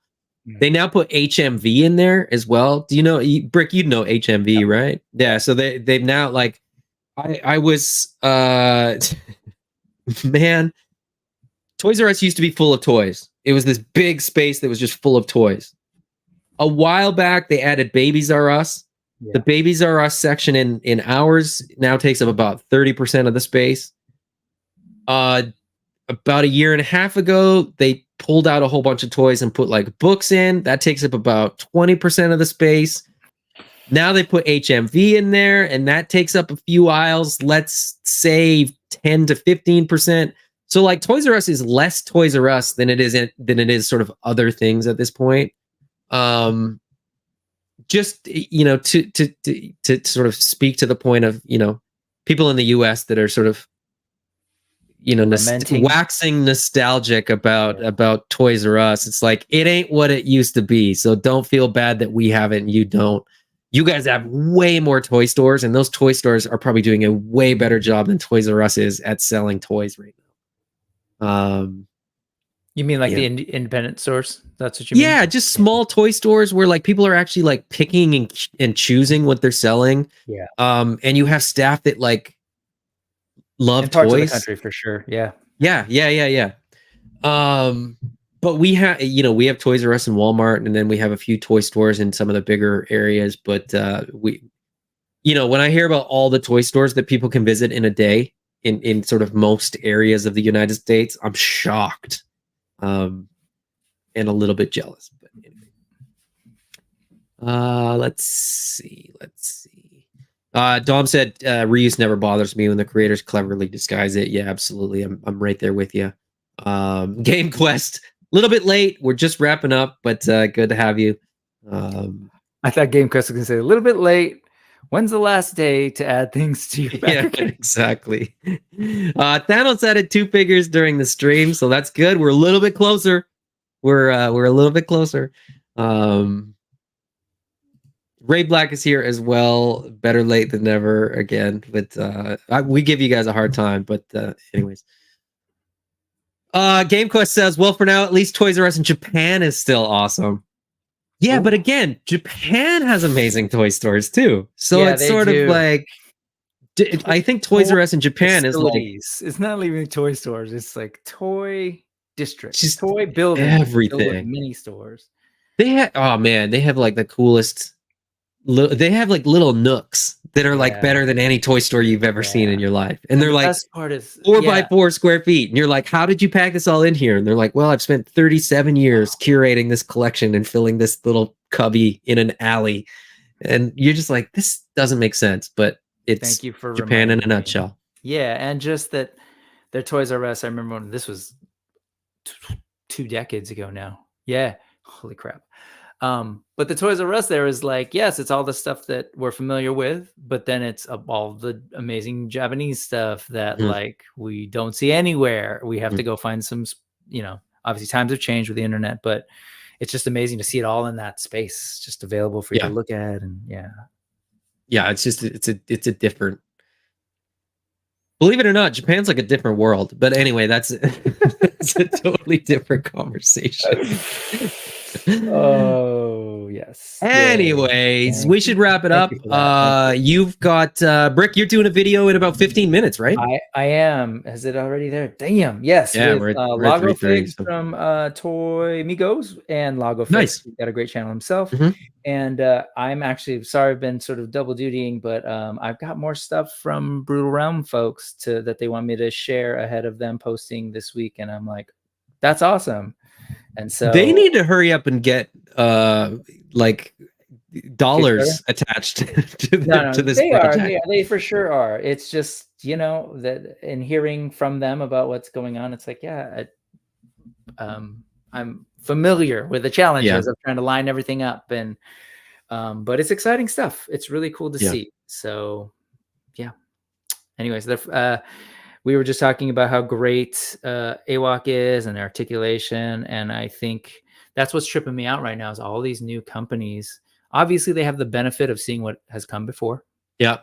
S1: They now put HMV in there as well. Do you know, Brick, you'd know HMV, right? Yeah, so they've now, like, I was, man, Toys R Us used to be full of toys. It was this big space that was just full of toys. A while back, they added Babies R Us. Yeah. The Babies R Us section in ours now takes up about 30% of the space. About a year and a half ago, they pulled out a whole bunch of toys and put like books in. That takes up about 20% of the space. Now they put HMV in there, and that takes up a few aisles. Let's say 10 to 15%. So like Toys R Us is less Toys R Us than it is sort of other things at this point. Just, you know, to sort of speak to the point of, you know, people in the US that are sort of, you know, waxing nostalgic about Toys R Us. It's like, it ain't what it used to be. So don't feel bad that we have it and you don't. You guys have way more toy stores, and those toy stores are probably doing a way better job than Toys R Us is at selling toys right now.
S2: You mean like the independent stores? That's what you mean?
S1: Yeah, just small toy stores where like people are actually like picking and choosing what they're selling.
S2: Yeah.
S1: And you have staff that like love
S2: parts
S1: toys.
S2: Of the country for sure. Yeah.
S1: But we have, you know, we have Toys R Us and Walmart, and then we have a few toy stores in some of the bigger areas. But we, you know, when I hear about all the toy stores that people can visit in a day in sort of most areas of the United States, I'm shocked. And a little bit jealous, but anyway. Let's see. Dom said reuse never bothers me when the creators cleverly disguise it. Yeah, absolutely. I'm right there with you. Game Quest, a little bit late. We're just wrapping up, but good to have you.
S2: I thought Game Quest was gonna say a little bit late. When's the last day to add things to your Backerkit?
S1: Yeah, exactly. Thanos added 2 figures during the stream, so that's good. We're a little bit closer. We're a little bit closer. Ray Black is here as well. Better late than never again. But we give you guys a hard time. But anyways. Game Quest says, well, for now, at least Toys R Us in Japan is still awesome. Yeah, but again, Japan has amazing toy stores too. So it's sort of like, I think Toys R Us in Japan is like,
S2: it's not even toy stores. It's like toy districts,
S1: just
S2: toy buildings,
S1: everything,
S2: mini stores.
S1: They have, oh man, they have like the coolest. They have like little nooks that are like better than any toy store you've ever seen in your life, and they're like
S2: best part is
S1: 4 by 4 square feet, and you're like, how did you pack this all in here? And they're like, well, I've spent 37 years curating this collection and filling this little cubby in an alley, and you're just like, this doesn't make sense, but it's
S2: thank you for
S1: Japan in a nutshell.
S2: Yeah, and just that their Toys R Us. I remember when this was 2 decades ago now. Yeah, holy crap. But the Toys R Us there is like, yes, it's all the stuff that we're familiar with, but then it's all the amazing Japanese stuff that like we don't see anywhere. We have to go find some, you know, obviously times have changed with the internet, but it's just amazing to see it all in that space, just available for you to look at. And
S1: yeah, it's just, it's a different, believe it or not, Japan's like a different world. But anyway, that's it's a totally different conversation.
S2: Oh yes.
S1: Anyways, we should wrap it up. You've got Brick, you're doing a video in about 15 minutes, right?
S2: I am. Is it already there? Damn. Yes.
S1: Yeah,
S2: with Lago Figs from Toy Migos and Lago Figs.
S1: Nice.
S2: He's got a great channel himself. And I'm actually sorry I've been sort of double dutying, but I've got more stuff from Brutal Realm folks that they want me to share ahead of them posting this week. And I'm like, that's awesome. And so
S1: they need to hurry up and get like dollars attached to this project.
S2: They for sure are. It's just, you know, that in hearing from them about what's going on, it's like, I'm familiar with the challenges of trying to line everything up, and but it's exciting stuff. It's really cool to see. So yeah. Anyways, we were just talking about how great AWOK is and articulation, and I think that's what's tripping me out right now is all these new companies. Obviously, they have the benefit of seeing what has come before.
S1: Yeah.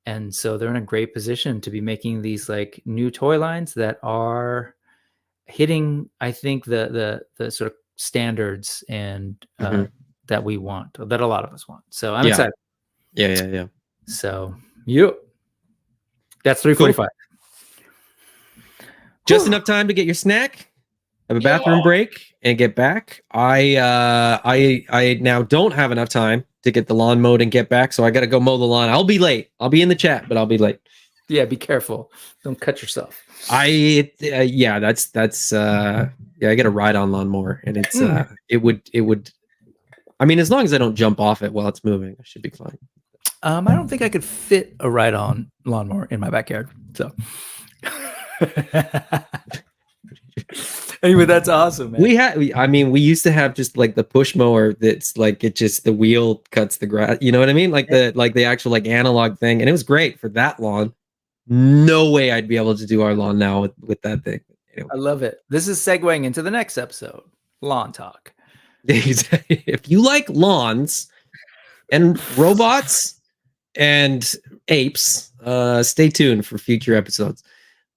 S2: And so they're in a great position to be making these like new toy lines that are hitting, I think, the sort of standards and that we want, that a lot of us want. So I'm excited.
S1: Yeah.
S2: So that's 3:45.
S1: Cool. Just enough time to get your snack, have a bathroom break, and get back. I now don't have enough time to get the lawn mowed and get back, so I got to go mow the lawn. I'll be late. I'll be in the chat, but I'll be late.
S2: Yeah, be careful. Don't cut yourself.
S1: I get a ride on lawnmower, and it's it would. I mean, as long as I don't jump off it while it's moving, I should be fine.
S2: I don't think I could fit a ride-on lawnmower in my backyard. So anyway, that's awesome, man.
S1: We used to have just like the push mower that's like the wheel cuts the grass. You know what I mean? Like the actual like analog thing, and it was great for that lawn. No way I'd be able to do our lawn now with that thing. Anyway.
S2: I love it. This is segueing into the next episode, lawn talk.
S1: If you like lawns and robots and apes, stay tuned for future episodes.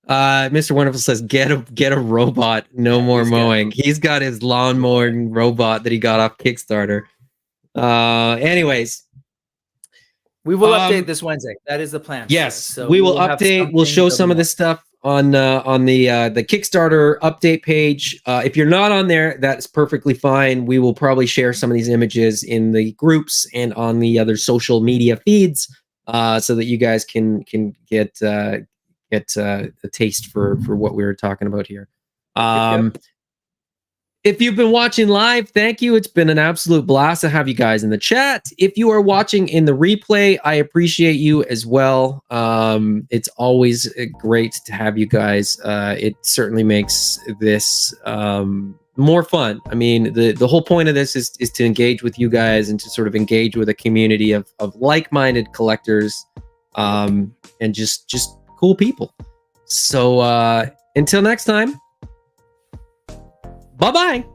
S1: Mr. Wonderful says, get a robot, no more mowing. He's got his lawn mowing robot that he got off Kickstarter. Anyways.
S2: We will update this Wednesday. That is the plan.
S1: Yes,
S2: so
S1: we will update. We'll show some of this stuff on the Kickstarter update page. If you're not on there, that's perfectly fine. We will probably share some of these images in the groups and on the other social media feeds, so that you guys can get a taste for what we were talking about here. If you've been watching live, thank you. It's been an absolute blast to have you guys in the chat. If you are watching in the replay, I appreciate you as well. It's always great to have you guys. It certainly makes this more fun. I mean, the whole point of this is to engage with you guys and to sort of engage with a community of like-minded collectors, and just cool people. So until next time. Bye-bye.